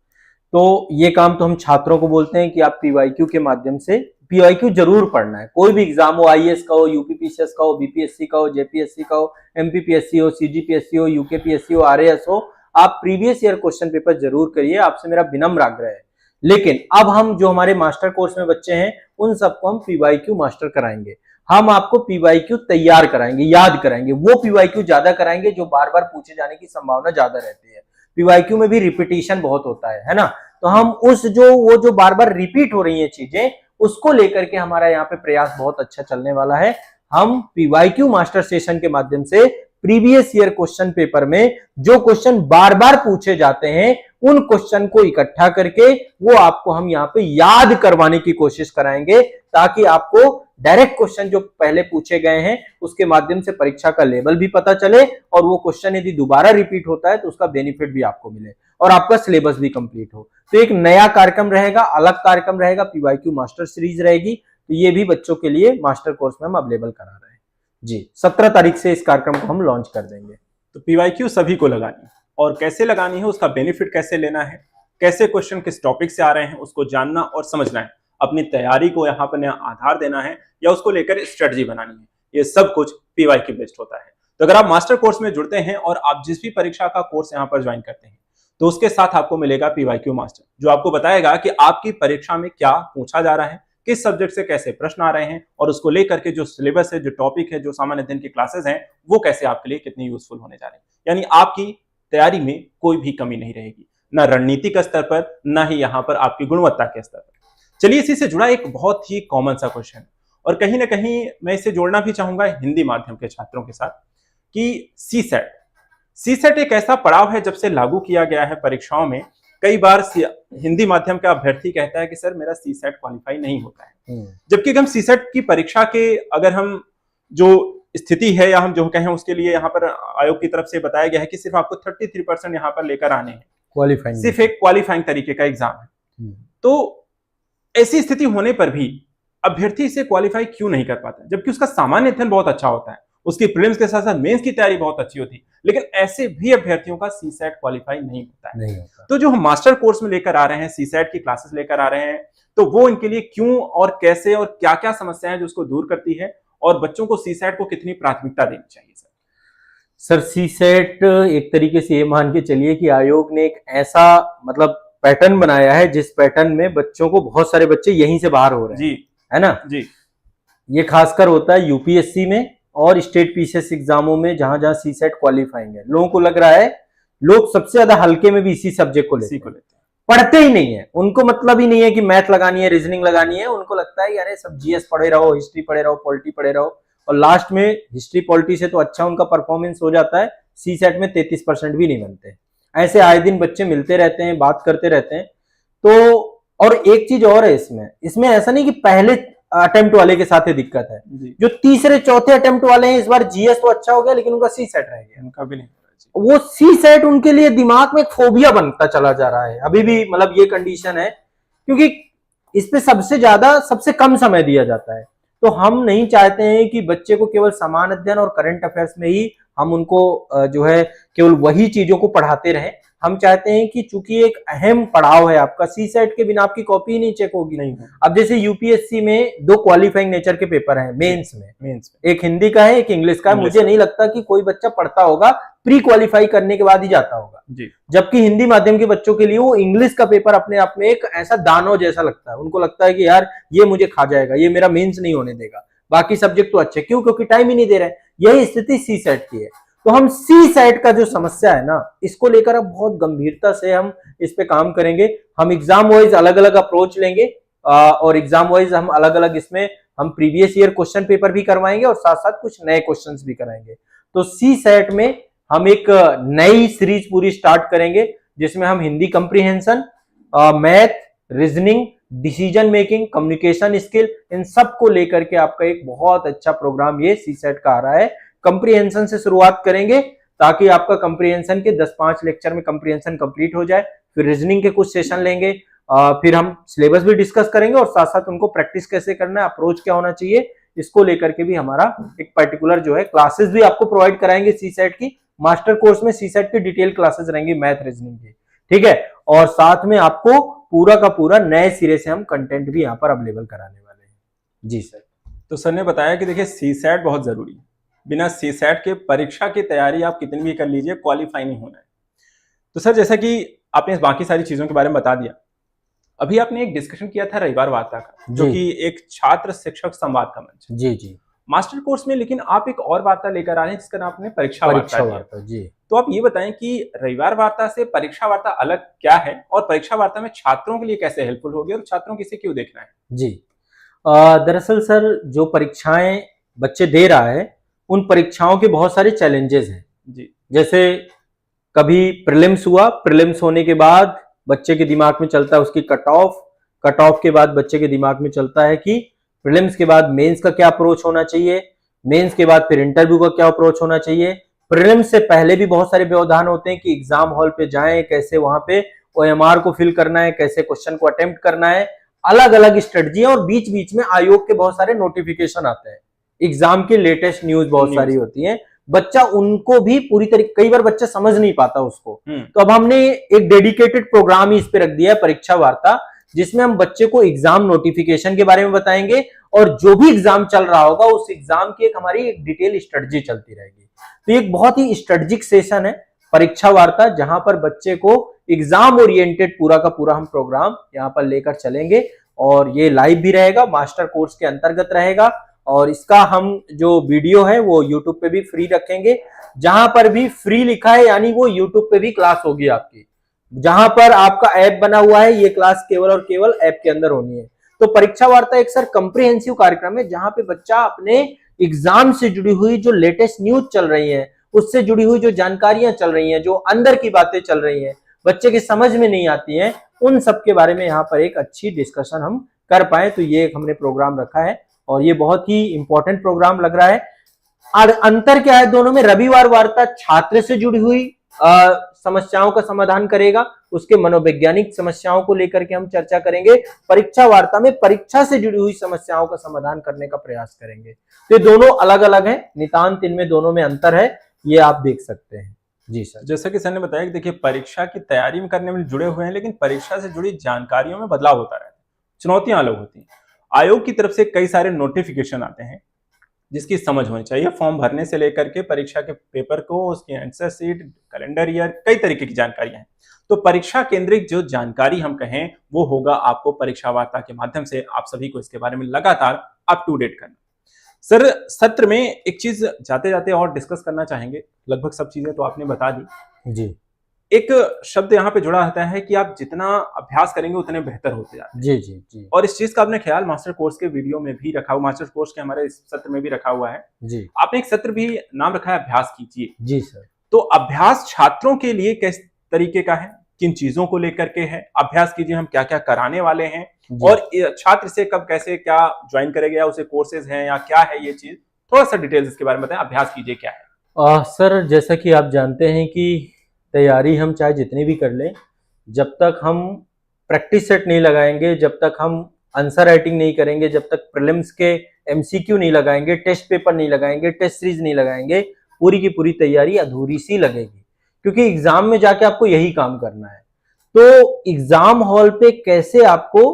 तो ये काम तो हम छात्रों को बोलते हैं कि आप पीवाईक्यू के माध्यम से पीवाईक्यू जरूर पढ़ना है। कोई भी एग्जाम हो, आईएएस का हो, यूपीपीसीएस का हो, बीपीएससी का हो, जेपीएससी का हो, एमपीपीएससी हो, सीजीपीएससी हो, यूकेपीएससी हो, आरएएस हो, आप प्रीवियस ईयर क्वेश्चन पेपर जरूर करिए। आपसे मेरा विनम्र आग्रह है। लेकिन अब हम जो हमारे मास्टर कोर्स में बच्चे हैं उन सबको हम पीवाईक्यू मास्टर कराएंगे। हम आपको पीवाईक्यू तैयार कराएंगे, याद कराएंगे, वो पीवाईक्यू ज्यादा कराएंगे जो बार बार पूछे जाने की संभावना ज्यादा रहती है। पीवाईक्यू में भी रिपीटिशन बहुत होता है ना, तो हम वो जो बार बार रिपीट हो रही है चीजें, उसको लेकर के हमारा यहाँ पे प्रयास बहुत अच्छा चलने वाला है। हम पीवाईक्यू मास्टर सेशन के माध्यम से प्रीवियस ईयर क्वेश्चन पेपर में जो क्वेश्चन बार बार पूछे जाते हैं उन क्वेश्चन को इकट्ठा करके वो आपको हम यहाँ पे याद करवाने की कोशिश कराएंगे, ताकि आपको डायरेक्ट क्वेश्चन जो पहले पूछे गए हैं उसके माध्यम से परीक्षा का लेवल भी पता चले और वो क्वेश्चन यदि दोबारा रिपीट होता है तो उसका बेनिफिट भी आपको मिले और आपका सिलेबस भी कंप्लीट हो। तो एक नया कार्यक्रम रहेगा, अलग कार्यक्रम रहेगा, पीवाईक्यू मास्टर सीरीज रहेगी। तो ये भी बच्चों के लिए मास्टर कोर्स में हम अवेलेबल करा रहे हैं जी। 17 तारीख से इस कार्यक्रम को हम लॉन्च कर देंगे। तो पीवाईक्यू सभी को लगानी है और कैसे लगानी है, उसका बेनिफिट कैसे लेना है, कैसे क्वेश्चन किस टॉपिक से आ रहे हैं उसको जानना और समझना है, अपनी तैयारी को यहाँ पर नया आधार देना है या उसको लेकर स्ट्रेटजी बनानी है, ये सब कुछ पीवाईक्यू बेस्ड होता है। तो अगर आप मास्टर कोर्स में जुड़ते हैं और आप जिस भी परीक्षा का कोर्स यहाँ पर ज्वाइन करते हैं तो उसके साथ आपको मिलेगा पीवाईक्यू मास्टर, जो आपको बताएगा कि आपकी परीक्षा में क्या पूछा जा रहा है, किस सब्जेक्ट से कैसे प्रश्न आ रहे हैं और उसको लेकर के जो सिलेबस है, जो टॉपिक है, जो सामान्य अध्ययन की क्लासेस हैं, वो कैसे आपके लिए कितनी यूजफुल होने जा रहे हैं। यानी आपकी तैयारी में कोई भी कमी नहीं रहेगी, ना रणनीतिक स्तर पर, ना ही यहाँ पर आपकी गुणवत्ता के स्तर पर। चलिए, इसी से जुड़ा एक बहुत ही कॉमन सा क्वेश्चन और कहीं ना कहीं मैं इसे जोड़ना भी चाहूंगा हिंदी माध्यम के छात्रों के साथ कि सीसेट एक ऐसा पड़ाव है जब से लागू किया गया है परीक्षाओं में। कई बार हिंदी माध्यम का अभ्यर्थी कहता है कि सर मेरा सीसेट क्वालिफाई नहीं होता है, जबकि हम सीसेट की परीक्षा के अगर हम जो स्थिति है या हम जो कहें उसके लिए यहाँ पर आयोग की तरफ से बताया गया है कि सिर्फ आपको 33% यहाँ पर लेकर आने हैं, क्वालिफाइंग, सिर्फ एक क्वालिफाइंग तरीके का एग्जाम है। तो ऐसी स्थिति होने पर भी अभ्यर्थी इसे क्वालिफाई क्यों नहीं कर पाता, जबकि उसका सामान्य अध्ययन बहुत अच्छा होता है, उसकी प्रीलिम्स के साथ साथ मेंस की तैयारी बहुत अच्छी होती है, लेकिन ऐसे भी अभ्यर्थियों का सीसेट क्वालिफाई नहीं होता है। तो जो हम मास्टर कोर्स में लेकर आ रहे हैं, सीसेट की क्लासेस लेकर आ रहे हैं, तो वो इनके लिए क्यों और कैसे और क्या क्या समस्याएं हैं जो उसको दूर करती है और बच्चों को सीसेट को कितनी प्राथमिकता देनी चाहिए। सर सीसेट एक तरीके से ये मान के चलिए कि आयोग ने एक ऐसा मतलब पैटर्न बनाया है जिस पैटर्न में बच्चों को बहुत सारे बच्चे यहीं से बाहर हो रहे हैं जी, है ना जी। ये खासकर होता है यूपीएससी में और स्टेट पीसीएस एग्जामों में जहां जहां सीसेट क्वालिफाइंग है। लोगों को लग रहा है लोग सबसे ज्यादा हल्के में भी इसी सब्जेक्ट को लेते हैं, पढ़ते ही नहीं है, उनको मतलब ही नहीं है कि मैथ लगानी है, रीजनिंग लगानी है, उनको लगता है यार सब जीएस पढ़े रहो, हिस्ट्री पढ़े रहो, पॉलिटी पढ़े रहो, और लास्ट में हिस्ट्री पॉलिटी से तो अच्छा उनका परफॉर्मेंस हो जाता है, सीसेट में 33% भी नहीं बनते। ऐसे आए दिन बच्चे मिलते रहते हैं, बात करते रहते हैं। तो और एक चीज और है इसमें ऐसा नहीं कि पहले अटेम्प्ट वाले के साथ ही दिक्कत है, जो तीसरे चौथे अटेम्प्ट वाले हैं, इस बार जीएस तो अच्छा हो गया लेकिन उनका सीसेट रह गया, उनका भी नहीं। वो सी सेट उनके लिए दिमाग में एक फोबिया बनता चला जा रहा है। अभी भी मतलब ये कंडीशन है, क्योंकि इस पे सबसे कम समय दिया जाता है। तो हम नहीं चाहते हैं कि बच्चे को केवल समान अध्ययन और करंट अफेयर्स में ही हम उनको जो है केवल वही चीजों को पढ़ाते रहें। हम चाहते हैं कि चूंकि एक अहम पड़ाव है आपका, सी सेट के बिना आपकी कॉपी ही नहीं चेक होगी। नहीं। अब जैसे यूपीएससी में 2 क्वालिफाइंग नेचर के पेपर हैं मेंस में, एक हिंदी का है, एक इंग्लिश का है। मुझे नहीं लगता कि कोई बच्चा पढ़ता होगा प्री क्वालिफाई करने के बाद ही जाता होगा जी। जबकि हिंदी माध्यम के बच्चों के लिए वो इंग्लिश का पेपर अपने आप में एक ऐसा दानव जैसा लगता है। उनको लगता है कि यार ये मुझे खा जाएगा, ये मेरा मेंस नहीं होने देगा, बाकी सब्जेक्ट तो अच्छे, क्यों? क्योंकि टाइम ही नहीं दे रहे। यही स्थिति सी सेट की है। तो हम सी सेट का जो समस्या है ना, इसको लेकर अब बहुत गंभीरता से हम इस पे काम करेंगे। हम एग्जाम वाइज अलग अलग अप्रोच लेंगे और एग्जाम वाइज हम अलग अलग इसमें हम प्रीवियस ईयर क्वेश्चन पेपर भी करवाएंगे और साथ साथ कुछ नए क्वेश्चंस भी कराएंगे। तो सी सेट में हम एक नई सीरीज पूरी स्टार्ट करेंगे जिसमें हम Hindi comprehension, math, reasoning, decision making, communication skill, इन सब को लेकर के आपका एक बहुत अच्छा प्रोग्राम ये सी सेट का आ रहा है। कंप्रीहेंशन से शुरुआत करेंगे ताकि आपका कंप्रीहेंशन के 10-5 लेक्चर में कंप्रीहेंशन कंप्लीट हो जाए। फिर रीजनिंग के कुछ सेशन लेंगे, फिर हम सिलेबस भी डिस्कस करेंगे और साथ साथ उनको प्रैक्टिस कैसे करना है, अप्रोच क्या होना चाहिए, इसको लेकर के भी हमारा एक पर्टिकुलर जो है क्लासेस भी आपको प्रोवाइड कराएंगे। सी सेट की मास्टर कोर्स में सी सेट की डिटेल क्लासेस रहेंगी मैथ रीजनिंग की, ठीक है। और साथ में आपको पूरा का पूरा नए सिरे से हम कंटेंट भी यहाँ पर अवेलेबल कराने वाले हैं। जी सर। तो सर ने बताया कि देखिए सी सेट बहुत जरूरी है, बिना सी सेट के परीक्षा की तैयारी आप कितनी भी कर लीजिए क्वालिफाई नहीं होना है। तो सर जैसा कि आपने बाकी सारी चीजों के बारे में बता दिया, अभी आपने एक डिस्कशन किया था रविवार वार्ता का, जो कि एक छात्र शिक्षक संवाद का मंच। जी जी। मास्टर कोर्स में लेकिन आप एक और वार्ता लेकर आ रहे हैं जिसका नाम आपने परीक्षा वार्ता जी। तो आप ये बताएं कि रविवार वार्ता से परीक्षा वार्ता अलग क्या है और परीक्षा वार्ता में छात्रों के लिए कैसे हेल्पफुल होगी और छात्रों को इसे क्यों देखना है? जी, दरअसल सर जो परीक्षाएं बच्चे दे रहा है उन परीक्षाओं के बहुत सारे चैलेंजेस हैं जी। जैसे कभी प्रीलिम्स हुआ, प्रीलिम्स होने के बाद बच्चे के दिमाग में चलता है उसकी कट ऑफ के बाद बच्चे के दिमाग में चलता है कि प्रीलिम्स के बाद मेंस का क्या अप्रोच होना चाहिए, मेंस के बाद फिर इंटरव्यू का क्या अप्रोच होना चाहिए। प्रीलिम्स से पहले भी बहुत सारे व्यवधान होते हैं कि एग्जाम हॉल पे जाएं, कैसे वहां पे ओएमआर को फिल करना है, कैसे क्वेश्चन को अटेम्प्ट करना है, अलग अलग स्ट्रेटजी है। और बीच बीच में आयोग के बहुत सारे नोटिफिकेशन आते हैं, एग्जाम की लेटेस्ट न्यूज बहुत सारी होती है, बच्चा उनको भी पूरी तरीके, कई बार बच्चा समझ नहीं पाता उसको। तो अब हमने एक डेडिकेटेड प्रोग्राम ही इस पे रख दिया है, परीक्षा वार्ता, जिसमें हम बच्चे को एग्जाम नोटिफिकेशन के बारे में बताएंगे और जो भी एग्जाम चल रहा होगा उस एग्जाम की एक हमारी एक डिटेल स्ट्रेटजी चलती रहेगी। तो एक बहुत ही स्ट्रेटजिक सेशन है परीक्षा वार्ता, जहां पर बच्चे को एग्जाम ओरिएंटेड पूरा का पूरा हम प्रोग्राम यहाँ पर लेकर चलेंगे और ये लाइव भी रहेगा, मास्टर कोर्स के अंतर्गत रहेगा। और इसका हम जो वीडियो है वो यूट्यूब पे भी फ्री रखेंगे, जहां पर भी फ्री लिखा है यानी वो यूट्यूब पे भी क्लास होगी आपकी, जहां पर आपका ऐप बना हुआ है ये क्लास केवल और केवल ऐप के अंदर होनी है। तो परीक्षा वार्ता एक सर कंप्रिहेंसिव कार्यक्रम है जहां पे बच्चा अपने एग्जाम से जुड़ी हुई जो लेटेस्ट न्यूज चल रही है, उससे जुड़ी हुई जो जानकारियां चल रही हैं, जो अंदर की बातें चल रही हैं, बच्चे की समझ में नहीं आती हैं, उन सब के बारे में यहाँ पर एक अच्छी डिस्कशन हम कर पाए। तो ये एक हमने प्रोग्राम रखा है और ये बहुत ही इंपॉर्टेंट प्रोग्राम लग रहा है। और अंतर क्या है दोनों में, रविवार वार्ता छात्र से जुड़ी हुई समस्याओं का समाधान करेगा, उसके मनोवैज्ञानिक समस्याओं को लेकर के हम चर्चा करेंगे। परीक्षा वार्ता में परीक्षा से जुड़ी हुई समस्याओं का समाधान करने का प्रयास करेंगे। तो ये दोनों अलग अलग हैं, नितांत इनमें दोनों में अंतर है, ये आप देख सकते हैं। जी सर। जैसा कि सर ने बताया कि देखिए परीक्षा की तैयारी में करने में जुड़े हुए हैं, लेकिन परीक्षा से जुड़ी जानकारियों में बदलाव होता रहता है, चुनौतियां अलग होती हैं। आयोग की तरफ से कई सारे नोटिफिकेशन आते हैं जिसकी समझ होनी चाहिए, फॉर्म भरने से लेकर के परीक्षा के पेपर को, उसकी आंसर शीट, कैलेंडर ईयर, कई तरीके की जानकारियां हैं। तो परीक्षा केंद्रित जो जानकारी हम कहें वो होगा आपको परीक्षा वार्ता के माध्यम से आप सभी को इसके बारे में लगातार अप टू डेट करना। सर सत्र में एक चीज जाते जाते और डिस्कस करना चाहेंगे, लगभग सब चीजें तो आपने बता दी जी। एक शब्द यहाँ पे जुड़ा रहता है कि आप जितना अभ्यास करेंगे उतने बेहतर होते जाते हैं। जी जी जी। और इस चीज का आपने ख्याल मास्टर कोर्स के वीडियो में भी रखा हुआ, मास्टर कोर्स के हमारे इस सत्र में भी रखा हुआ है जी। आपने एक सत्र भी नाम रखा है अभ्यास कीजिए। जी सर। तो अभ्यास छात्रों के लिए किस तरीके का है, किन चीजों को लेकर के है, अभ्यास कीजिए हम क्या क्या कराने वाले हैं और छात्र से कब कैसे क्या ज्वाइन करेगा, या उसे कोर्सेज हैं या क्या है ये चीज, थोड़ा सा डिटेल्स इसके बारे में बताएं। अभ्यास कीजिए क्या है? सर, जैसा कि आप जानते हैं कि तैयारी हम चाहे जितनी भी कर लें, जब तक हम प्रैक्टिस सेट नहीं लगाएंगे, जब तक हम आंसर राइटिंग नहीं करेंगे, जब तक प्रीलिम्स के एमसीक्यू नहीं लगाएंगे, टेस्ट पेपर नहीं लगाएंगे, टेस्ट सीरीज नहीं लगाएंगे, पूरी की पूरी तैयारी अधूरी सी लगेगी। क्योंकि एग्जाम में जाके आपको यही काम करना है। तो एग्जाम हॉल पे कैसे आपको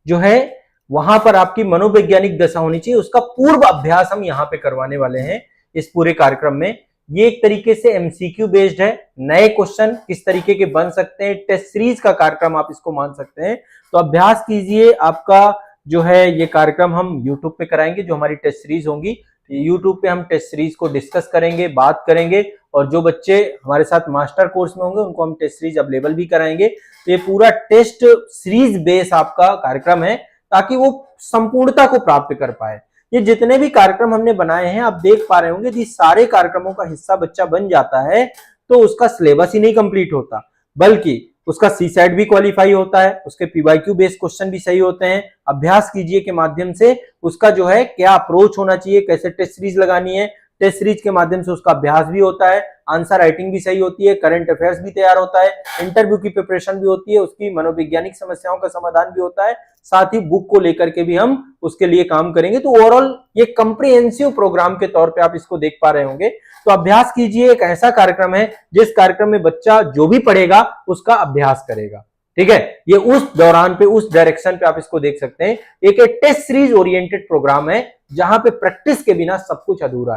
जो है वहां पर आपकी मनोवैज्ञानिक दशा होनी चाहिए, उसका पूर्व अभ्यास हम यहाँ पे करवाने वाले हैं इस पूरे कार्यक्रम में। ये एक तरीके से एमसीक्यू बेस्ड है, नए क्वेश्चन किस तरीके के बन सकते हैं, टेस्ट सीरीज का कार्यक्रम आप इसको मान सकते हैं। तो अभ्यास कीजिए। आपका जो है ये कार्यक्रम हम यूट्यूब पे कराएंगे, जो हमारी टेस्ट सीरीज होंगी यूट्यूब पे हम टेस्ट सीरीज को डिस्कस करेंगे, बात करेंगे, और जो बच्चे हमारे साथ मास्टर कोर्स में होंगे उनको हम टेस्ट सीरीज अवेलेबल भी कराएंगे। तो ये पूरा टेस्ट सीरीज बेस आपका कार्यक्रम है, ताकि वो संपूर्णता को प्राप्त कर पाए। ये जितने भी कार्यक्रम हमने बनाए हैं, आप देख पा रहे होंगे, यदि सारे कार्यक्रमों का हिस्सा बच्चा बन जाता है तो उसका सिलेबस ही नहीं कंप्लीट होता, बल्कि उसका सी सेट भी क्वालिफाई होता है, उसके पीवाईक्यू बेस्ड क्वेश्चन भी सही होते हैं। अभ्यास कीजिए के माध्यम से उसका जो है क्या अप्रोच होना चाहिए, कैसे टेस्ट सीरीज लगानी है, टेस्ट सीरीज के माध्यम से उसका अभ्यास भी होता है, आंसर राइटिंग भी सही होती है, करंट अफेयर्स भी तैयार होता है, इंटरव्यू की प्रिपरेशन भी होती है, उसकी मनोवैज्ञानिक समस्याओं का समाधान भी होता है, साथ ही बुक को लेकर के भी हम उसके लिए काम करेंगे। तो ओवरऑल ये कंप्रिहेंसिव प्रोग्राम के तौर पे आप इसको देख पा रहे होंगे। तो अभ्यास कीजिए, एक ऐसा कार्यक्रम है जिस कार्यक्रम में बच्चा जो भी पढ़ेगा उसका अभ्यास करेगा। ठीक है, ये उस दौरान पे, उस डायरेक्शन पे आप इसको देख सकते हैं। एक टेस्ट सीरीज ओरिएंटेड प्रोग्राम है जहां पे प्रैक्टिस के बिना सब कुछ अधूरा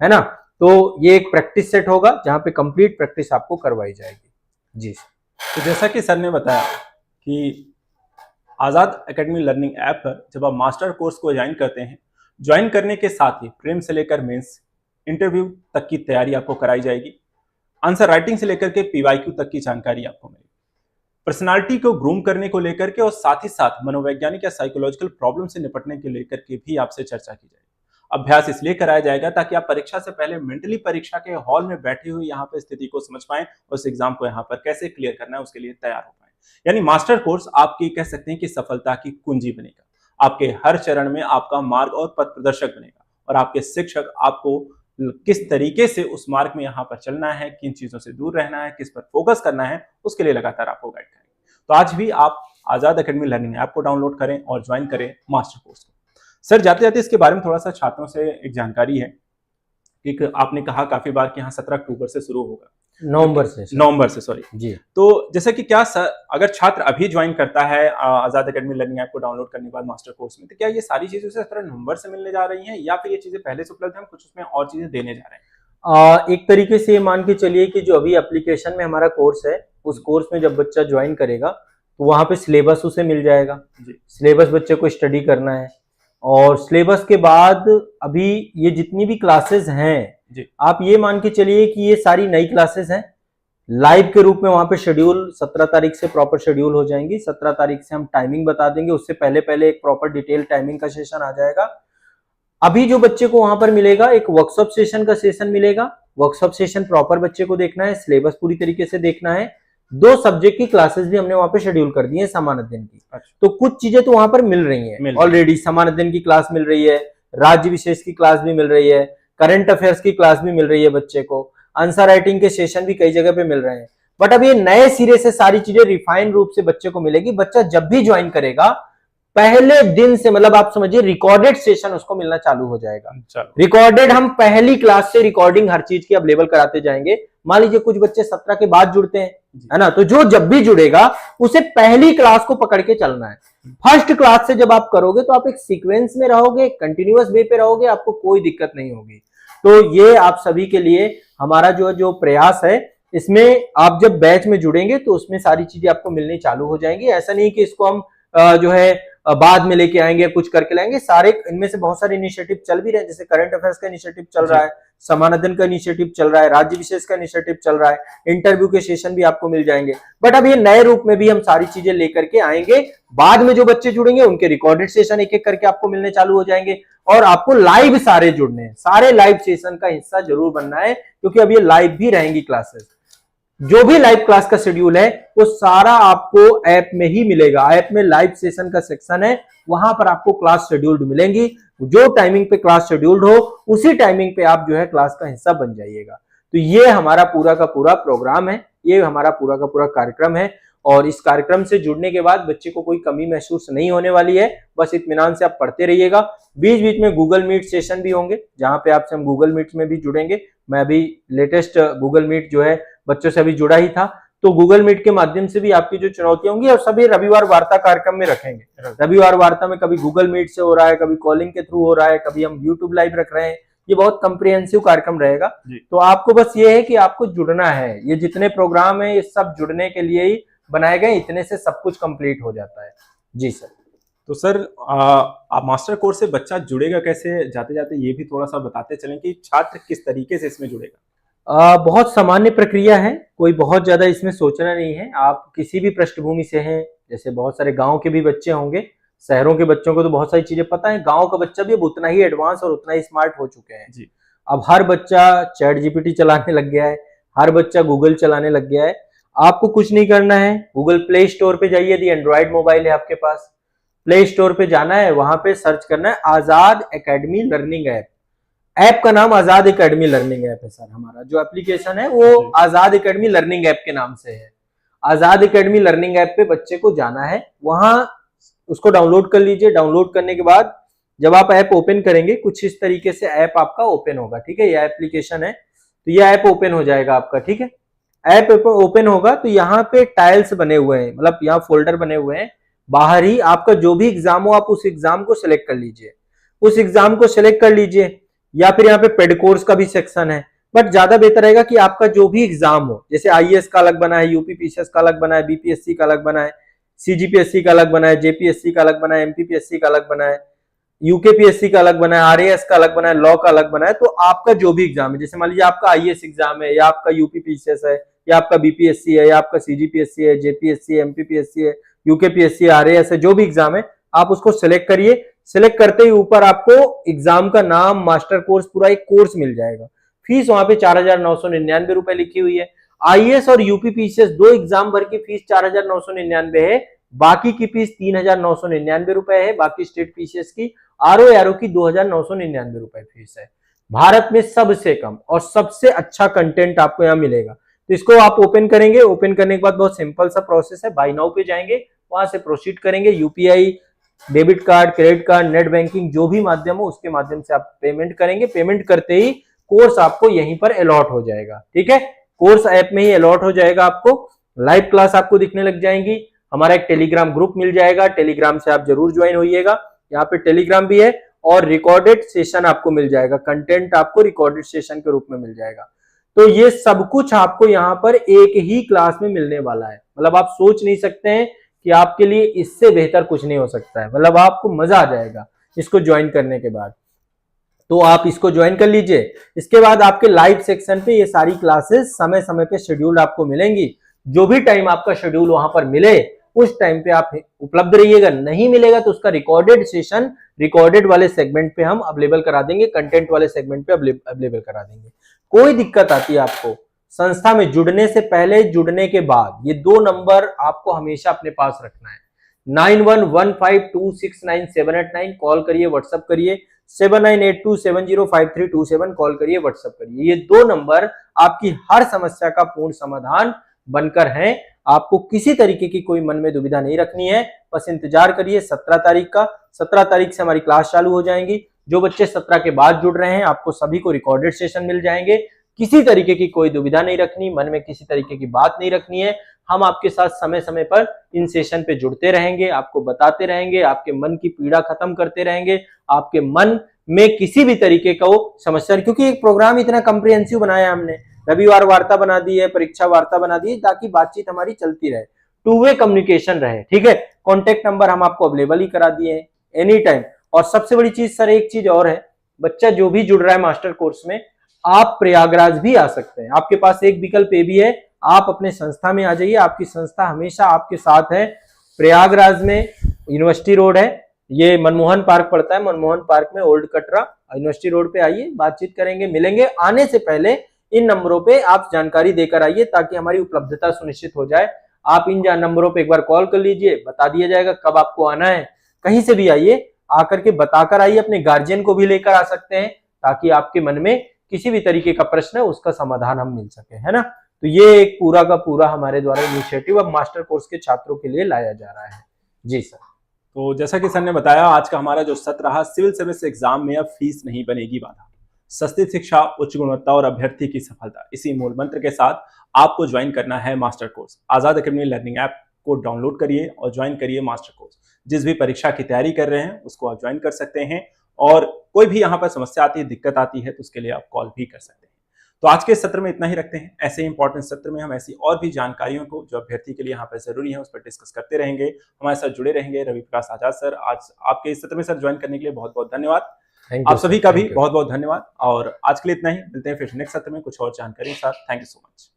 है ना। तो ये एक प्रैक्टिस सेट होगा जहां पे कंप्लीट प्रैक्टिस आपको करवाई जाएगी। जी, तो जैसा कि सर ने बताया कि आज़ाद एकेडमी लर्निंग ऐप पर जब आप मास्टर कोर्स को ज्वाइन करते हैं, ज्वाइन करने के साथ ही प्रीलिम्स से लेकर मेंस इंटरव्यू तक की तैयारी आपको कराई जाएगी। आंसर राइटिंग से लेकर के पीवाईक्यू तक की जानकारी आपको मिलेगी। पर्सनालिटी को ग्रूम करने को लेकर के और साथ ही साथ मनोवैज्ञानिक या साइकोलॉजिकल प्रॉब्लम से निपटने के लेकर के भी आपसे चर्चा की जाएगी। अभ्यास इसलिए कराया जाएगा ताकि आप परीक्षा से पहले मेंटली परीक्षा के हॉल में बैठे हुए यहाँ पर स्थिति को समझ पाएं और उस एग्जाम को यहाँ पर कैसे क्लियर करना है उसके लिए तैयार हो पाए। यानी मास्टर कोर्स आपकी कह सकते हैं कि सफलता की कुंजी बनेगा। आपके हर चरण में आपका मार्ग और पथ प्रदर्शक बनेगा और आपके शिक्षक आपको किस तरीके से उस मार्ग में यहाँ पर चलना है, किन चीजों से दूर रहना है, किस पर फोकस करना है, उसके लिए लगातार आपको गाइड करेंगे। तो आज भी आप आजाद एकेडमी लर्निंग ऐप को डाउनलोड करें और ज्वाइन करें मास्टर कोर्स को। सर, जाते जाते इसके बारे में थोड़ा सा छात्रों से एक जानकारी है। एक आपने कहा काफी बार कि यहाँ 17 अक्टूबर से शुरू होगा, नवंबर से सॉरी जी। तो जैसे कि क्या अगर छात्र अभी ज्वाइन करता है आजाद एकेडमी लर्निंग ऐप को डाउनलोड करने के बाद मास्टर कोर्स में, तो क्या ये सारी चीजें 17 नवंबर से मिलने जा रही हैं या फिर ये चीजें पहले से उपलब्ध हैं, हम कुछ उसमें और चीजें देने जा रहे हैं? एक तरीके से ये मान के चलिए कि जो अभी एप्लीकेशन में हमारा कोर्स है, उस कोर्स में जब बच्चा ज्वाइन करेगा तो वहां पे सिलेबस उसे मिल जाएगा। सिलेबस बच्चे को स्टडी करना है, और सिलेबस के बाद अभी ये जितनी भी क्लासेस हैं, आप ये मान के चलिए कि ये सारी नई क्लासेस हैं। लाइव के रूप में वहां पे शेड्यूल 17 तारीख से प्रॉपर शेड्यूल हो जाएंगी। 17 तारीख से हम टाइमिंग बता देंगे, उससे पहले पहले एक प्रॉपर डिटेल टाइमिंग का सेशन आ जाएगा। अभी जो बच्चे को वहां पर मिलेगा, एक वर्कशॉप सेशन का सेशन मिलेगा। वर्कशॉप सेशन प्रॉपर बच्चे को देखना है, सिलेबस पूरी तरीके से देखना है। 2 सब्जेक्ट की क्लासेस भी हमने वहां पे शेड्यूल कर दी है समान अध्ययन की। तो कुछ चीजें तो वहां पर मिल रही हैं ऑलरेडी। समान अध्ययन की क्लास मिल रही है, राज्य विशेष की क्लास भी मिल रही है, करंट अफेयर्स की क्लास भी मिल रही है बच्चे को, आंसर राइटिंग के सेशन भी कई जगह पे मिल रहे हैं। बट अब ये नए सिरे से सारी चीजें रिफाइंड रूप से बच्चे को मिलेगी। बच्चा जब भी ज्वाइन करेगा, पहले दिन से, मतलब आप समझिए रिकॉर्डेड सेशन उसको मिलना चालू हो जाएगा। रिकॉर्डेड, हम पहली क्लास से रिकॉर्डिंग हर चीज की अवेलेबल कराते जाएंगे। मान लीजिए कुछ बच्चे 17 के बाद जुड़ते हैं, है ना, तो जो जब भी जुड़ेगा उसे पहली क्लास को पकड़ के चलना है। फर्स्ट क्लास से जब आप करोगे तो आप एक सीक्वेंस में रहोगे, कंटिन्यूअस वे पे रहोगे, आपको कोई दिक्कत नहीं होगी। तो ये आप सभी के लिए हमारा जो प्रयास है, इसमें आप जब बैच में जुड़ेंगे तो उसमें सारी चीजें आपको मिलनी चालू हो जाएंगी। ऐसा नहीं कि इसको हम जो है बाद में लेके आएंगे, कुछ करके लाएंगे। सारे इनमें से बहुत सारे इनिशिएटिव चल भी रहे हैं, जैसे करंट अफेयर्स का इनिशिएटिव चल रहा है, समान अध्ययन का इनिशिएटिव चल रहा है, राज्य विशेष का इनिशिएटिव चल रहा है, इंटरव्यू के सेशन भी आपको मिल जाएंगे। बट अब ये नए रूप में भी हम सारी चीजें लेकर के आएंगे। बाद में जो बच्चे जुड़ेंगे उनके रिकॉर्डेड सेशन एक एक करके आपको मिलने चालू हो जाएंगे, और आपको लाइव सारे जुड़ने हैं, सारे लाइव सेशन का हिस्सा जरूर बनना है, क्योंकि अब ये लाइव भी रहेंगी क्लासेस। जो भी लाइव क्लास का शेड्यूल है वो सारा आपको ऐप में ही मिलेगा। ऐप में लाइव सेशन का सेक्शन है, वहां पर आपको क्लास शेड्यूल्ड मिलेंगी। जो टाइमिंग पे क्लास शेड्यूल्ड हो उसी टाइमिंग पे आप जो है क्लास का हिस्सा बन जाइएगा। तो ये हमारा पूरा का पूरा प्रोग्राम है, ये हमारा पूरा का पूरा कार्यक्रम है। और इस कार्यक्रम से जुड़ने के बाद बच्चे को कोई कमी महसूस नहीं होने वाली है, बस इत्मीनान से आप पढ़ते रहिएगा। बीच बीच में गूगल मीट सेशन भी होंगे, जहां पे आपसे हम गूगल मीट में भी जुड़ेंगे। मैं अभी लेटेस्ट गूगल मीट जो है बच्चों से अभी जुड़ा ही था, तो गूगल मीट के माध्यम से भी आपकी जो चुनौतियां होंगी, और सभी रविवार वार्ता कार्यक्रम में रखेंगे। रविवार वार्ता में कभी गूगल मीट से हो रहा है, कभी कॉलिंग के थ्रू हो रहा है, कभी हम यूट्यूब लाइव रख रहे हैं। ये बहुत कम्प्रिहेंसिव कार्यक्रम रहेगा। तो आपको बस ये है कि आपको जुड़ना है। ये जितने प्रोग्राम है ये सब जुड़ने के लिए ही बनाए गए, इतने से सब कुछ कंप्लीट हो जाता है। जी सर। तो सर मास्टर कोर्स से बच्चा जुड़ेगा कैसे, जाते जाते ये भी थोड़ा सा बताते चलें कि छात्र किस तरीके से इसमें जुड़ेगा। बहुत सामान्य प्रक्रिया है, कोई बहुत ज्यादा इसमें सोचना नहीं है। आप किसी भी पृष्ठभूमि से हैं, जैसे बहुत सारे गांव के भी बच्चे होंगे, शहरों के बच्चों को तो बहुत सारी चीजें पता है, गांव का बच्चा भी अब उतना ही एडवांस और उतना ही स्मार्ट हो चुके हैं जी। अब हर बच्चा चैट जीपीटी चलाने लग गया है, हर बच्चा गूगल चलाने लग गया है। आपको कुछ नहीं करना है, गूगल प्ले स्टोर पे जाइए, यदि एंड्रॉइड मोबाइल है आपके पास, प्ले स्टोर पे जाना है, वहां पे सर्च करना है आजाद एकेडमी लर्निंग ऐप। ऐप का नाम आजाद एकेडमी लर्निंग ऐप है सर। हमारा जो एप्लीकेशन है वो आजाद एकेडमी लर्निंग ऐप के नाम से है। आजाद एकेडमी लर्निंग ऐप पे बच्चे को जाना है, वहां उसको डाउनलोड कर लीजिए। डाउनलोड करने के बाद जब आप ऐप ओपन करेंगे, कुछ इस तरीके से ऐप आपका ओपन होगा, ठीक है। यह एप्लीकेशन है, तो यह ऐप ओपन हो जाएगा आपका, ठीक है। ऐप ओपन होगा तो यहाँ पे टाइल्स बने हुए हैं, मतलब यहाँ फोल्डर बने हुए हैं। बाहर ही आपका जो भी एग्जाम हो, आप उस एग्जाम को सिलेक्ट कर लीजिए, उस एग्जाम को सिलेक्ट कर लीजिए। या फिर यहाँ पे पेड कोर्स का भी सेक्शन है, बट ज्यादा बेहतर रहेगा कि आपका जो भी एग्जाम हो, जैसे आईएएस का अलग बना है, यूपीपीसीएस का अलग बना है, बीपीएससी का अलग बना है, सीजीपीएससी का अलग बना है, जेपीएससी का अलग बना है, एमपीपीएससी का अलग बना है, यूकेपीएससी का अलग बना है, आरएएस का अलग बना है, लॉ का अलग बना है। तो आपका जो भी एग्जाम है, जैसे मान लीजिए आपका आईएएस एग्जाम है, या आपका यूपीपीसीएस है, या आपका बीपीएससी है, या आपका सीजीपीएससी है, जेपीएससी है, एमपीपीएससी है, यूकेपीएससी, आरएएस है, जो भी एग्जाम है आप उसको सिलेक्ट करिए। सिलेक्ट करते ही ऊपर आपको एग्जाम का नाम, मास्टर कोर्स, पूरा एक कोर्स मिल जाएगा। फीस वहां पे 4,999 रुपए लिखी हुई है। आईएएस और यूपीपीसीएस दो एग्जाम भर की फीस 4,999 है, बाकी की फीस 3,999 रुपए है। बाकी स्टेट पीसीएस की, आरओ की 2,999 रुपए फीस है। भारत में सबसे कम और सबसे अच्छा कंटेंट आपको यहाँ मिलेगा। तो इसको आप ओपन करेंगे, ओपन करने के बाद बहुत सिंपल सा प्रोसेस है, बाय नाउ पे जाएंगे, वहां से प्रोसीड करेंगे। UPI, debit card, credit card, net banking, जो भी माध्यम हो उसके माध्यम से आप पेमेंट करेंगे। पेमेंट करते ही कोर्स आपको यहीं पर अलॉट हो जाएगा, ठीक है। कोर्स ऐप में ही अलॉट हो जाएगा आपको। लाइव क्लास आपको दिखने लग जाएंगी। हमारा एक टेलीग्राम ग्रुप मिल जाएगा, टेलीग्राम से आप जरूर ज्वाइन होइएगा। यहाँ पे टेलीग्राम भी है, और रिकॉर्डेड सेशन आपको मिल जाएगा, कंटेंट आपको रिकॉर्डेड सेशन के रूप में मिल जाएगा। तो ये सब कुछ आपको यहाँ पर एक ही क्लास में मिलने वाला है। मतलब आप सोच नहीं सकते हैं कि आपके लिए इससे बेहतर कुछ नहीं हो सकता है। मतलब आपको मजा आ जाएगा इसको ज्वाइन करने के बाद। तो आप इसको ज्वाइन कर लीजिए। इसके बाद आपके लाइव सेक्शन पे ये सारी क्लासेस समय समय पे शेड्यूल आपको मिलेंगी। जो भी टाइम आपका शेड्यूल वहां पर मिले उस टाइम पे आप उपलब्ध रहिएगा। नहीं मिलेगा तो उसका रिकॉर्डेड सेशन रिकॉर्डेड वाले सेगमेंट पे हम अवेलेबल करा देंगे, कंटेंट वाले सेगमेंट पे अवेलेबल करा देंगे। कोई दिक्कत आती है आपको संस्था में जुड़ने से पहले, जुड़ने के बाद, ये दो नंबर आपको हमेशा अपने पास रखना है। 9115269789 कॉल करिए, व्हाट्सएप करिए। 7982705327 कॉल करिए, व्हाट्सएप करिए। ये दो नंबर आपकी हर समस्या का पूर्ण समाधान बनकर हैं। आपको किसी तरीके की कोई मन में दुविधा नहीं रखनी है, बस इंतजार करिए 17 तारीख का। 17 तारीख से हमारी क्लास चालू हो जाएंगी। जो बच्चे 17 के बाद जुड़ रहे हैं, आपको सभी को रिकॉर्डेड सेशन मिल जाएंगे। किसी तरीके की कोई दुविधा नहीं रखनी, मन में किसी तरीके की बात नहीं रखनी है। हम आपके साथ समय समय पर इन सेशन पे जुड़ते रहेंगे, आपको बताते रहेंगे, आपके मन की पीड़ा खत्म करते रहेंगे, आपके मन में किसी भी तरीके का वो समस्या, क्योंकि एक प्रोग्राम इतना कम्प्रिहेंसिव बनाया हमने। रविवार वार्ता बना दी है, परीक्षा वार्ता बना दी है, ताकि बातचीत हमारी चलती रहे, टू वे कम्युनिकेशन रहे, ठीक है। कॉन्टेक्ट नंबर हम आपको अवेलेबल ही करा दिए हैं एनी टाइम। और सबसे बड़ी चीज सर, एक चीज और है, बच्चा जो भी जुड़ रहा है मास्टर कोर्स में, आप प्रयागराज भी आ सकते हैं। आपके पास एक विकल्प ये भी है, आप अपने संस्था में आ जाइए। आपकी संस्था हमेशा आपके साथ है। प्रयागराज में यूनिवर्सिटी रोड है, ये मनमोहन पार्क पड़ता है, मनमोहन पार्क में ओल्ड कटरा, यूनिवर्सिटी रोड पे आइए, बातचीत करेंगे, मिलेंगे। आने से पहले इन नंबरों पे आप जानकारी देकर आइए, ताकि हमारी उपलब्धता सुनिश्चित हो जाए। आप इन नंबरों पे एक बार कॉल कर लीजिए, बता दिया जाएगा कब आपको आना है। कहीं से भी आइए, आकर के बताकर आइए, अपने गार्जियन को भी लेकर आ सकते हैं, ताकि आपके मन में किसी भी तरीके का प्रश्न है उसका समाधान हम मिल सके, है ना। तो ये एक पूरा का पूरा हमारे द्वारा इनिशिएटिव अब मास्टर कोर्स के छात्रों के लिए लाया जा रहा है। जी सर। तो जैसा कि सर ने बताया, आज का हमारा जो सत्र रहा, सिविल सर्विस एग्जाम में अब फीस नहीं बनेगी बाधा। सस्ती शिक्षा, उच्च गुणवत्ता और अभ्यर्थी की सफलता, इसी मूल मंत्र के साथ आपको ज्वाइन करना है मास्टर कोर्स। आजाद एकेडमी लर्निंग ऐप को डाउनलोड करिए और ज्वाइन करिए मास्टर कोर्स। जिस भी परीक्षा की तैयारी कर रहे हैं उसको आप ज्वाइन कर सकते हैं, और कोई भी यहाँ पर समस्या आती है, दिक्कत आती है, तो उसके लिए आप कॉल भी कर सकते हैं। तो आज के सत्र में इतना ही रखते हैं। ऐसे इंपॉर्टेंट सत्र में हम ऐसी और भी जानकारियों को जो अभ्यर्थी के लिए यहाँ पर जरूरी है उस पर डिस्कस करते रहेंगे। हमारे साथ जुड़े रहेंगे रवि प्रकाश आजाद सर। आज आपके इस सत्र में सर ज्वाइन करने के लिए बहुत बहुत धन्यवाद। आप सभी का भी बहुत बहुत धन्यवाद। और आज के लिए इतना ही, मिलते हैं फिर नेक्स्ट सत्र में कुछ और जानकारी के साथ। Thank you so much.